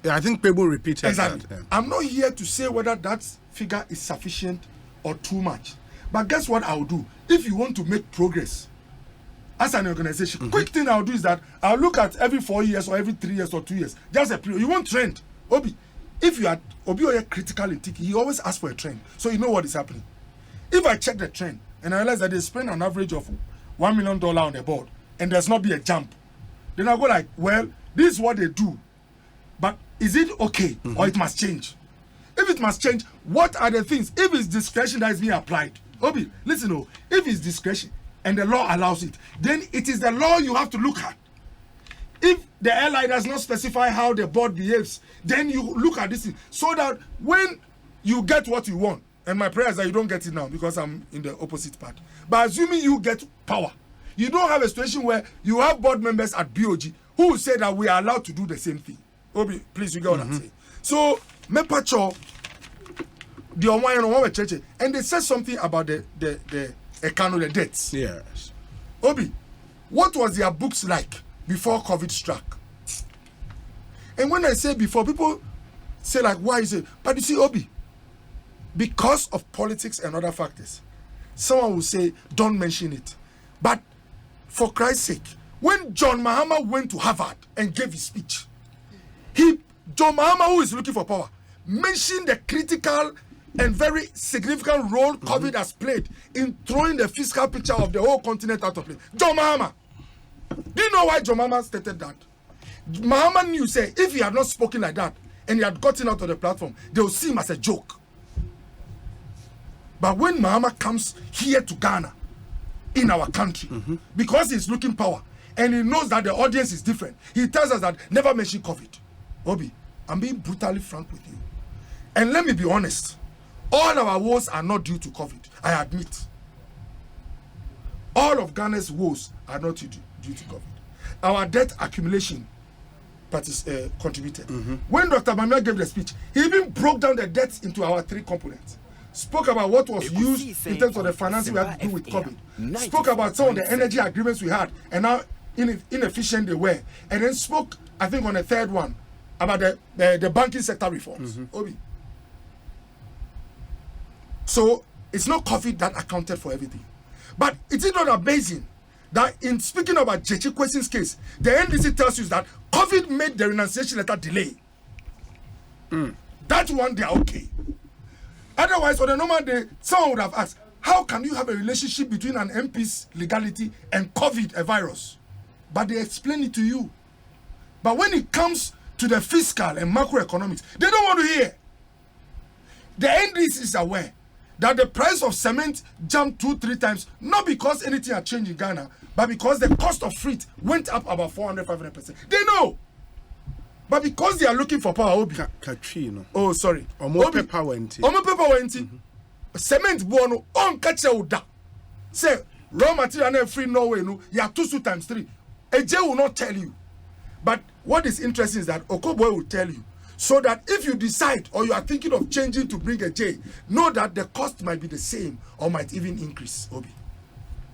Yeah, I think people repeated exactly. that. Yeah. I'm not here to say whether that figure is sufficient or too much. But guess what I'll do? If you want to make progress as an organization, quick thing I'll do is that I'll look at every 4 years or every 3 years or 2 years. Just a period. You want trend. Obi, if you are Obi or critical in thinking, he always asks for a trend. So you know what is happening. If I check the trend and I realize that they spend an average of $1 million on the board and there's not be a jump, then I'll go like, well, this is what they do. But is it okay or it must change? If it must change, what are the things? If it's discretion that is being applied, Obi, listen, if it's discretion and the law allows it, then it is the law you have to look at. If the airline does not specify how the board behaves, then you look at this thing so that when you get what you want, and my prayer is that you don't get it now because I'm in the opposite part. But assuming you get power, you don't have a situation where you have board members at BOG who will say that we are allowed to do the same thing. Obi, please, you get what I'm saying. So, Mepacho, the Omayan church, and they said something about the the debts. Yes. Obi, what was their books like before COVID struck? And when I say before, people say like, why is it? But you see, Obi, because of politics and other factors, someone will say, don't mention it. But for Christ's sake, when John Mahama went to Harvard and gave his speech, John Mahama, who is looking for power, mentioned the critical and very significant role COVID has played in throwing the fiscal picture of the whole continent out of place. John Mahama. Do you know why John Mahama stated that? Mahama knew, say, if he had not spoken like that and he had gotten out of the platform, they would see him as a joke. But when Mahama comes here to Ghana, in our country, because he's looking power, and he knows that the audience is different, he tells us that never mention COVID. Obi, I'm being brutally frank with you. And let me be honest, all our woes are not due to COVID, I admit. All of Ghana's woes are not due to COVID. Our debt accumulation contributed. When Dr. Bamia gave the speech, he even broke down the debts into our 3 components. Spoke about what was used in terms of the financing we had to do with COVID. Spoke about some of the energy agreements we had and how inefficient they were. And then spoke, I think, on the third one about the banking sector reforms. Obi. So it's not COVID that accounted for everything. But it is not amazing that in speaking about Jechi Kwesin's case, the NDC tells you that COVID made the renunciation letter delay. That one, they are okay. Otherwise, on a normal day, someone would have asked, how can you have a relationship between an MP's legality and COVID, a virus? But they explain it to you. But when it comes to the fiscal and macroeconomics, they don't want to hear. The NDC is aware that the price of cement jumped 2-3 times, not because anything had changed in Ghana, but because the cost of freight went up about 400-500%. They know. But because they are looking for power, Obi. Oh, sorry. Omo power enti. Omo power enti. Cement bono on catch oda. Say raw material na free Norway no. Ya 2 times 3. Eje will not tell you. But what is interesting is that Okoboy will tell you. So that if you decide or you are thinking of changing to bring a J, know that the cost might be the same or might even increase, Obi.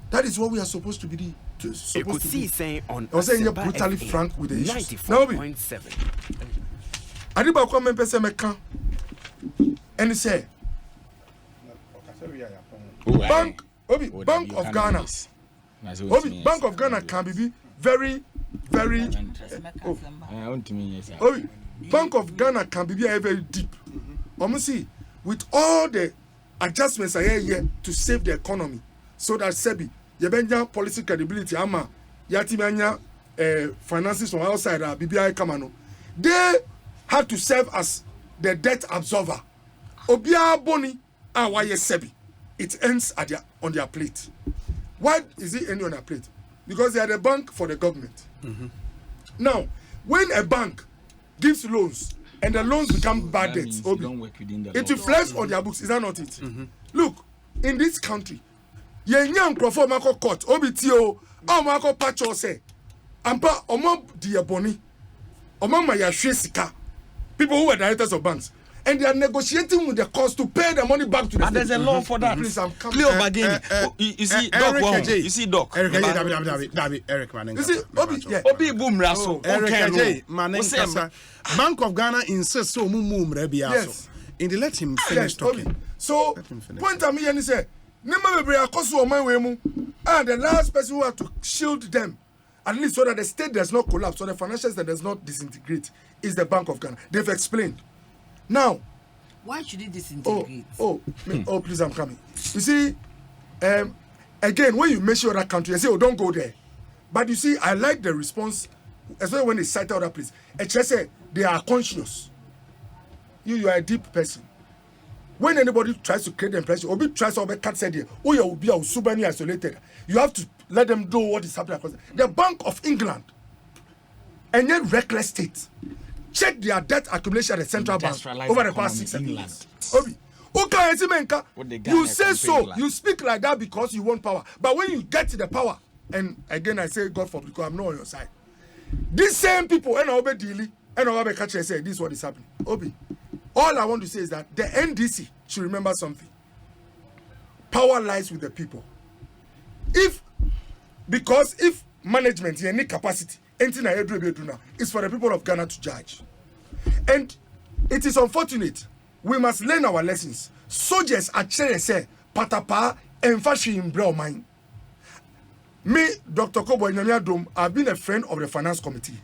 That is what we are supposed to be Ekosiisen on I was saying you're brutally frank with the issues. Now, Obi, 94.7. Adiba come and pese meka. And he say, Bank of Ghana. Obi, Bank of Ghana can be very, very. Obi, Bank of Ghana can be very deep. See, with all the adjustments I hear here to save the economy, so that Sebi, Yabenya policy credibility, ama Yatimanya finances from outside, BBI Kamano, they had to serve as the debt absorber. Obia Boni, why Sebi? It ends at on their plate. Why is it ending on their plate? Because they are the bank for the government. Now, when a bank gives loans and the loans become bad debts, it reflects on their books. Is that not it? Look, in this country, young Crawford Marco Court, OBTO, Marco Pacho say, Ampa Omo Diaboni, Omo Maya Shesika, people who were directors of banks, and they are negotiating with the cost to pay the money back to the But there's a law for that. Please, I'm coming. Clear bargaining. You see, Doc. You see, Doc. Eric Manning. You see, Obi boom raso. Eric Manning. Bank of Ghana insists so mum Yes. and they let him finish talking. So, point at me and say, Nema be akoso on my way mu. And the last person who had to shield them, at least so that the state does not collapse, so the financial state does not disintegrate, is the Bank of Ghana. They've explained. Now, why should it disintegrate? Please, I'm coming. You see, again, when you mention other country, I say, oh, don't go there. But you see, I like the response, especially when they cite other place. And just say they are conscious. You are a deep person. When anybody tries to create the impression, or tries to cut said, oh, you will be super isolated. You have to let them know what is happening across the Bank of England. And then reckless state. Check their debt accumulation at the central bank over the past 6 years. You say so, you speak like that because you want power. But when you get to the power, and again I say God forbid, because I'm not on your side. These same people, and I'll be dealing, and I'll be catching and say, this is what is happening. Obi, all I want to say is that the NDC should remember something. Power lies with the people. Because if management here need capacity, anything I do now is for the people of Ghana to judge. And it is unfortunate. We must learn our lessons. Soldiers actually say, patapa and fashion in brown mind. Me, Dr. Kobo Nyamiadom, I've been a friend of the finance committee.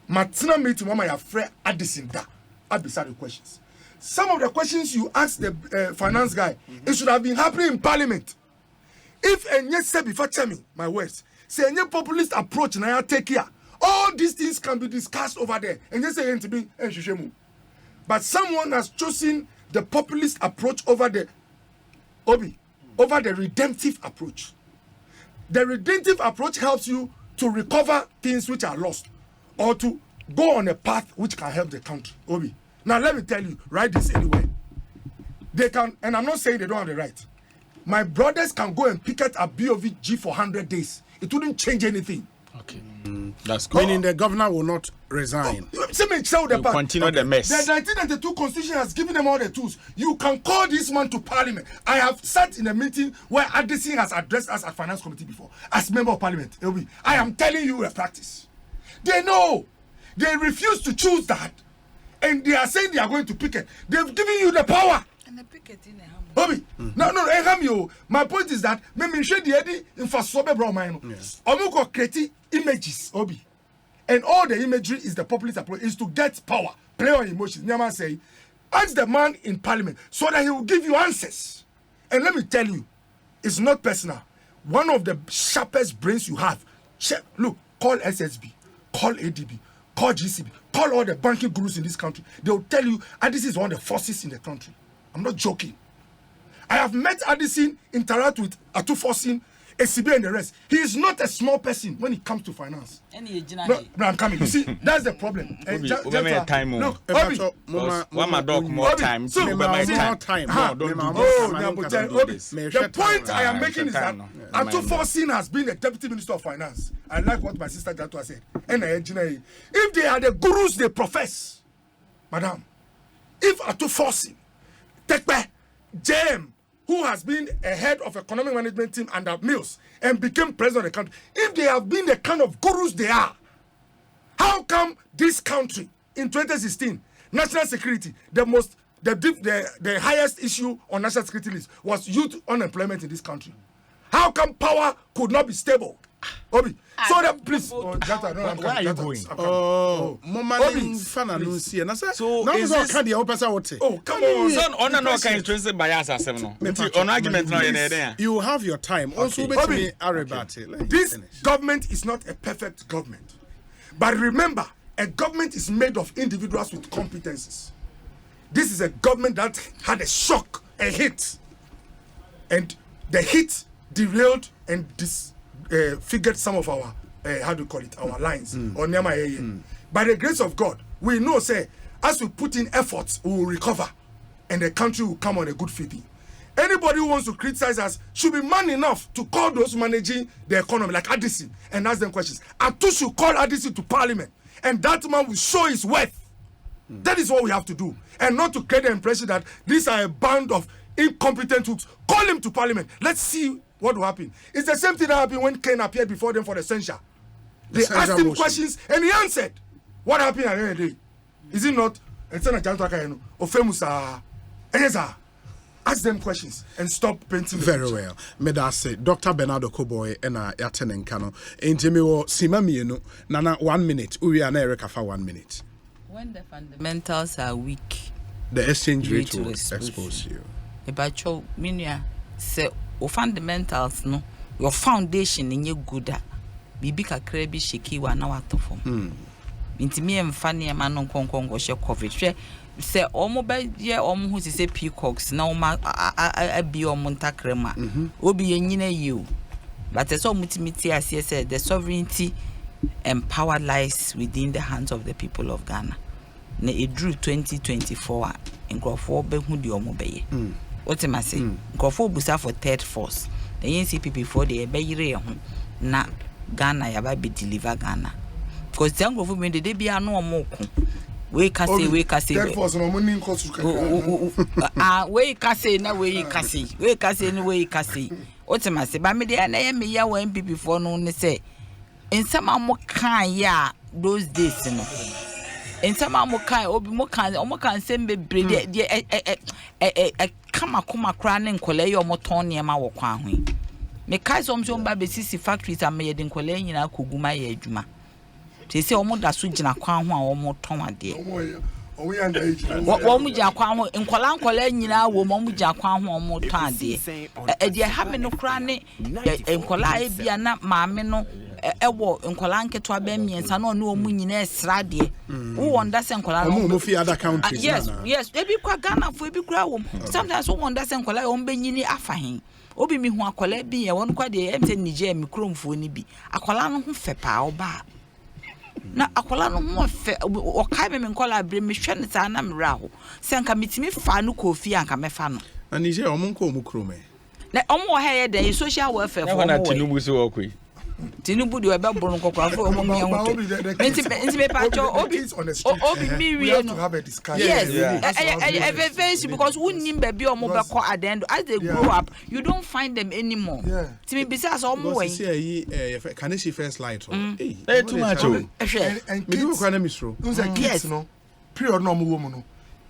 Matina meeting mama ya friend Addison da. I'll beside the questions. Some of the questions you asked the finance guy, it should have been happening in parliament. If and yes, say before me, my words, say any populist approach and I take care. All these things can be discussed over there. And yes, say to be but someone has chosen the populist approach over the redemptive approach. The redemptive approach helps you to recover things which are lost or to go on a path which can help the country. Now let me tell you, write this anywhere. They can, and I'm not saying they don't have the right. My brothers can go and picket a BOVG for 100 days. It wouldn't change anything. Okay. That's good. Meaning the governor will not resign. Continue the mess. The 1992 constitution has given them all the tools. You can call this man to parliament. I have sat in a meeting where Addison has addressed us at finance committee before as member of parliament. I am telling you a practice. They know. They refuse to choose that. And they are saying they are going to picket. They've given you the power. And the picket in the No, my point is that me share the Eddie in Fasobe Bromino. Omuko create images, Obi. And all the imagery is the populist approach is to get power, play on emotions. Nyama say, ask the man in parliament so that he will give you answers. And let me tell you, it's not personal. One of the sharpest brains you have, look, call SSB, call ADB, call GCB, call all the banking gurus in this country. They will tell you, and this is one of the forces in the country. I'm not joking. I have met Addison, interact with Atu Fosin, ACB and the rest. He is not a small person when it comes to finance. No, I'm coming. You see, that's the problem. The point I am making is that Atu Fosin has been a deputy minister of finance. I like what my sister Jatua said. If they are the gurus they profess, madam, if Atu Fosin, Tekpe, JM, who has been a head of economic management team under Mills and became president of the country, if they have been the kind of gurus they are, how come this country in 2016, national security, the highest issue on national security list was youth unemployment in this country? How come power could not be stable? Obi, so that please. Where are you going? So is this? Come on. You have your time. Also, this government is not a perfect government, but remember, a government is made of individuals with competencies. This is a government that had a shock, a hit, and the hit derailed and figured some of our our lines or by the grace of God, we know say as we put in efforts, we will recover and the country will come on a good footing. Anybody who wants to criticize us should be man enough to call those managing the economy like Addison and ask them questions. Atu should call Addison to parliament and that man will show his worth. That is what we have to do, and not to create the impression that these are a band of incompetent hooks. Call him to parliament. Let's see what will happen. It's the same thing that happened when Ken appeared before them for the censure. They asked him questions and he answered. What happened at the end of the day? Is it not? Ask them questions and stop painting. Very well. Me da say Dr. Bernardo Koboy ena yatenen kano. Enti wo sima mienu nana 1 minute. Uwi ana Erika fa 1 minute. When the fundamentals are weak, the exchange rate will expose you. Ebacho minia say o fundamentals no, your foundation in your good. Bibi kakra bi sheki wa na watofom. Nti me emfa ne ma no nkonkonko hye covid hwe se omo ba ye omo hu se peacocks na omo abi omo ntakrema obi yenyina yiu but so mutimiti ase say the sovereignty and power lies within the hands of the people of Ghana. Na edru 2024 nkrofo be hu de omo be ye otimase nkrofo busa for third force the NCPP for the be yire ho na Ghana yaba be deliver Ghana because the nkrofo me de bia no omo ko we ka say third force no money cost we ka say na we ka say no we ka say otimase ba me de na ye me ya wan NPP for no ne say ensama mo kan ya those days no ensama mo kan obi mo kan sem bebre de kama kuma kra ne nkola ye omo ton ne ma wo kwa ho me kai so mso mba be sisi factories am ye de nkola nyina koguma ye adwuma te se omo da so gina kwa ho a omo ton ade wo mu gya kwa ho nkola nyina wo mo gya kwa ho omo ton ade e de ha me no kra ne nkola e bia na maame no ewo nkola nketo aba miensa na no omu nyina esra de wo wonder se nkola no mo fi other countries yes ebi kwa Ghana fo ebi kra wo sometimes wo wonder se nkola o mbe nyini afa hen obi mi hu akola bi ye won kwa de emse Niger mi kromfo ni bi akola no ho fe pa oba na akola no ho fe o kai me nkola bre me hwe ne sa na mra ho se nka mitimi fa no kofi anka me fa no na Niger o mo nko o mu krome na omo ha ye de social welfare for na Tinubu so okoi Tinubu de ebe buru nkokwa for omo mi anwo nti me pa cho obi mi wie no yes face because who nim baby omo be ko at the end as they grow up you don't find them anymore ti me bisa so omo wen can she first light too much and me do kwa na misro yes no period no omo wo mu no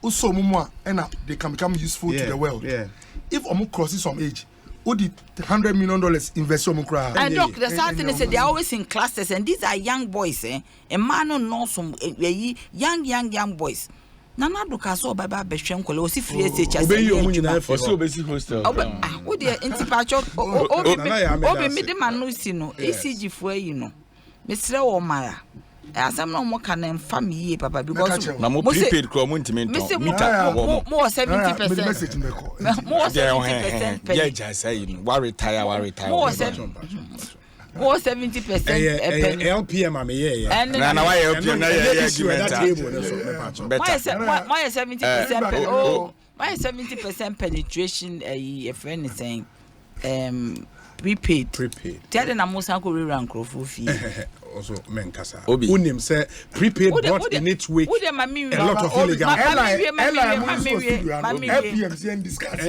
uso mu a na they can become useful to the world if omo crosses some age Odi $100 million invest on cry. And look, the sad thing is that they're always in classes, and these are young boys, A man no some young boys. Nana do kaso baba behwem kole o si free SHS. Obey you munina for so basic hostel. Wo de intipacho obi me de man no si no ECG fo yi no. Me sre wo mara. Asam no mo kan mfa me yie papa because na mo prepaid kro mo ntimi nton meter mo 70%. Mo 70%. Yeah, just say you wa retire. Mo 70%. LPM am here. Na why LPM na yeah why 70%? Oh, why 70% penetration a friend is saying prepaid. Tell them I'm also going to run fee. Also menkasa unim say prepaid bought in its way a lot of illegal LPMs and discuss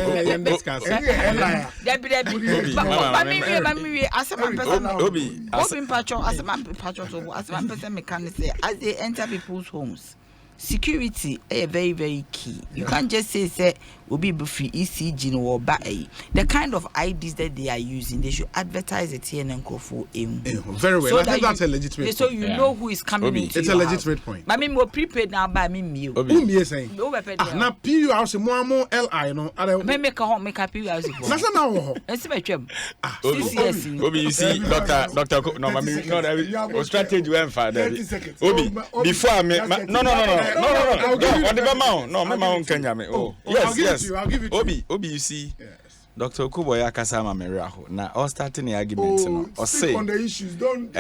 as they enter people's homes. Security is very, very key. You can't just say will be free ECG or the kind of IDs that they are using, they should advertise it here and go for very well. So I think that's a legitimate point. So you know who is coming into it's a legitimate point. I mean, we're prepaid now by me meal. Who saying? Now PU house more LI no. Make a home make a PU house. That's now. It's my chum. Obi, you see, Doctor, no, no, strategy went for that. Obi, before me, no. What the amount? No, my mount Kenya me. Oh, yes. I'll give it to you. Obi, you see. Yes. Dr. Kuboya Kasama Meraho. Now, all starting the argument, or say on the issues. Don't.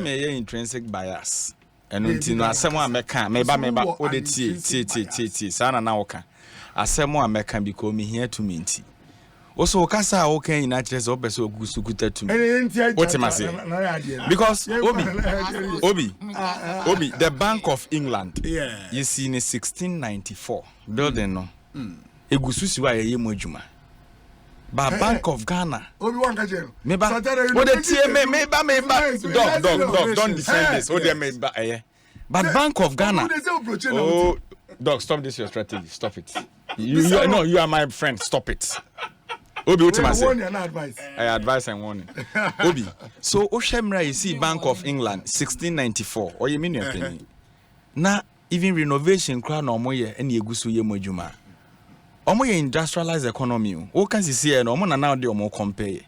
May intrinsic bias. And until someone meka, maybe what it sana na oka. As someone meka become here to minty. Also, Kasa, okay, in actually, so person who sukuta to me. What am I saying? Because Obi, the Bank of England, you see in 1694 building no, Egususi wa ye mojuma. But Bank of Ghana, meba, dog, don't defend this. But Bank of Ghana, oh, dog, stop this your strategy. Stop it. You are my friend. Stop it. Obi, what am I saying? I advise and warning. Obi, so Oshemra, you see Bank of England, 1694. Or you mean your opinion? Now, even renovation, crown or more, and you go to your mojuma. Omo industrialized economy. O can see here no na now dey omo compare.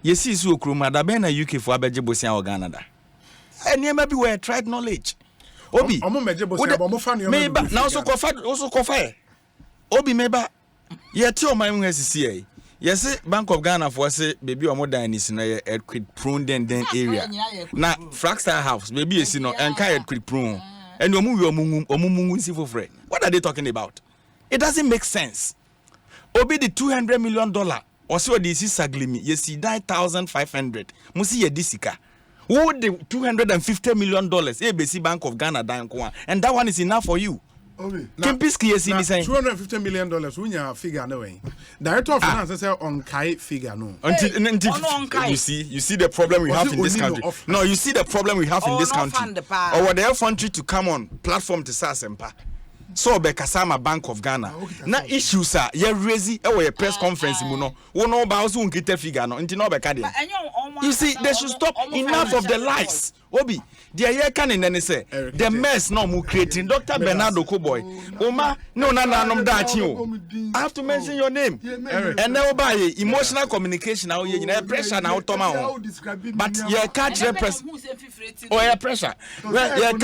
You see so kroma da be na UK for abeje bosia o Canada. Eniema bi we tried knowledge. Obi. Omo meje bosia omo fa no. Meba na also kofa. Obi meba. Ye ti o man hu asisi here. Yes, Bank of Ghana for say baby omo dan is na earthquake prone den area. Na Fraxstar House baby esi no enka earthquake prone. And omo si for free. What are they talking about? It doesn't make sense. Obi the $200 million. Also this is saglimi. You see 9,500. Musi ye disika. Who the $250 million? ABC Bank of Ghana and that one is enough for you. Kimpiski is in saying $250 million. We have figure no way. Director of Finance say on Kai figure no. You see the problem we have in this country. No, you see the problem we have in this country. Or what they want you to come on platform to Sasempa. So be Kasama Bank of Ghana. Na issues are ye raise e we press conference mu no. Wo no ba so nkita figure no. Nti no be ka dey. You see they should stop enough of the lies. Obi, the year can in any say the mess no mu creating Dr. Bernardo Koboy. Oma no na nom da chi o. I have to mention your name. And now by emotional communication now you pressure now to ma. But you catch represent or pressure. You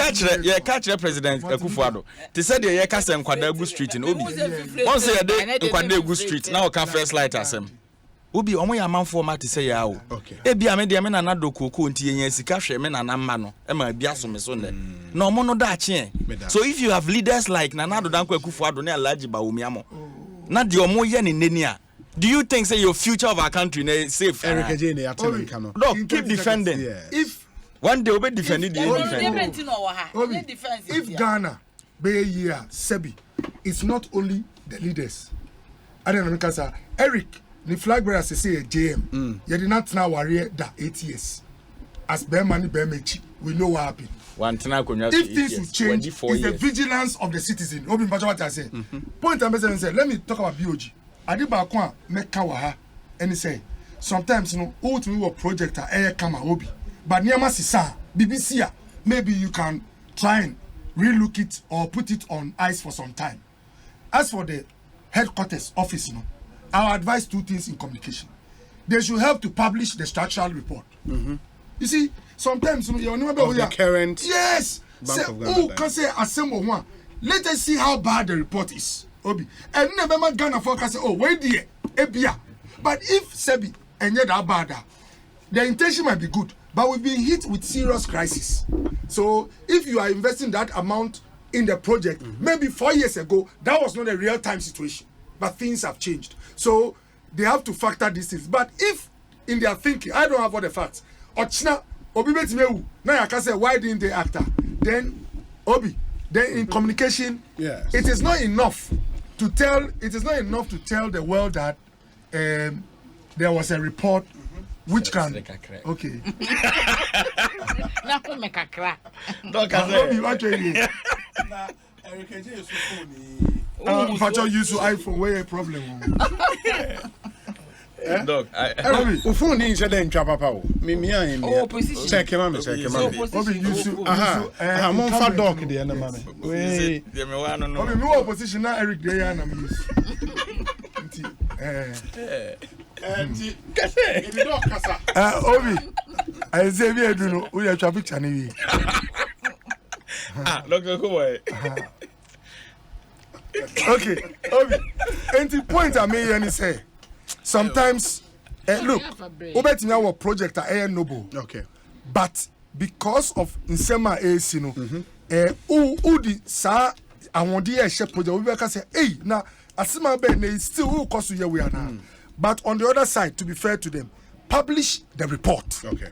catch President Akufo-Addo. They said you kasem Kwadagu Street in Obi. Once you dey Kwadagu Street now ka first light asem. Obi omo ya man format say ya o. E bia me de me na dokoko nti yen sika hwe me na ma no. E ma bia so me so ne. Na omo no da che. So if you have leaders like Nana Danko Akufo-Addo na Alhaji Bawumia mo. Na de omo ye ne neni a. Do you think say your future of our country na safe? Eric Ejene ya tell me kano. Look, keep defending. If one day we defend it, if Ghana be year Sebi, it's not only the leaders. I don't know Eric the flag bearer say JM. You did not now worry that 8 years. As Bearmani Bearmechi, we know what happened. If things will change, it's the vigilance of the citizen. Obi Mpacho what I say. Point I'm saying, let me talk about BOG. Adiba Kwa Mekawaha, and he say sometimes you know, all to me work project air kama obi. But Niama Sisa, BBC, maybe you can try and relook it or put it on ice for some time. As for the headquarters office, you know, I would advise two things in communication. They should help to publish the structural report. You see, sometimes you remember the current. Yes. Say, who can say assemble one? Let us see how bad the report is. Obi. And never Ghana focus say, oh, wait there, Ebia. But if Sebi and yet bad, the intention might be good, but we've been hit with serious crisis. So if you are investing that amount in the project, maybe 4 years ago, that was not a real-time situation. But things have changed. So they have to factor these things. But if in their thinking, I don't have all the facts, Ochna, Obi Betimewu, now I can say, why didn't they act? Then, Obi, then in communication, it is not enough to tell the world that there was a report which can okay. Obi, what you Facho use iPhone where a problem. Dog, phone didn't say them trap papa. Me check him out, check him out. Obi use I'm on fat dog there na mama. we me wa no. Obi me opposition na Eric there na me use. Obi I say we do no we try picture ni. Dr. Koboy. Okay, Obi. And the point I made and say sometimes look, Obetimi our project are noble. Okay. But because of Nsema AC no, who the sa I want the share project we can say, hey, now asima be na still who cause you we are now. But on the other side, to be fair to them, publish the report. Okay.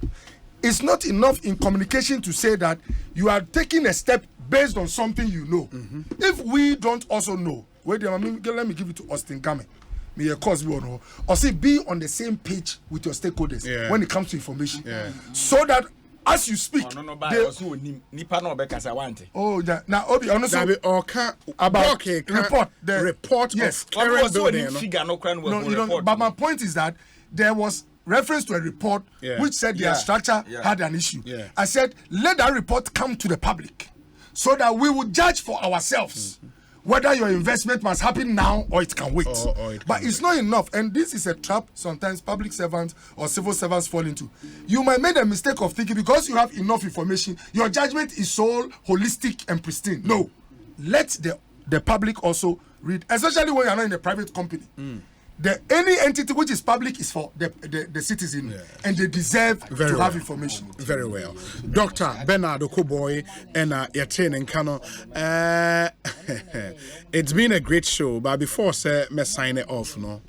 It's not enough in communication to say that you are taking a step based on something you know. If we don't also know, let me give it to Austin Game. May of course be on or say be on the same page with your stakeholders when it comes to information. So that as you speak, oh yeah. Now Obi honestly about report yes. of current building. No, you don't. But my point is that there was reference to a report which said their structure had an issue. I said let that report come to the public so that we would judge for ourselves whether your investment must happen now or it can wait. But it's not enough, and this is a trap sometimes public servants or civil servants fall into. You might make a mistake of thinking because you have enough information, your judgment is so holistic and pristine. No, let the public also read, especially when you're not in a private company. Any entity which is public is for the citizen, and they deserve to have information. Very well. Dr. Bernard Okoboy and Yatin and Kano. It's been a great show, but before me sign it off, no.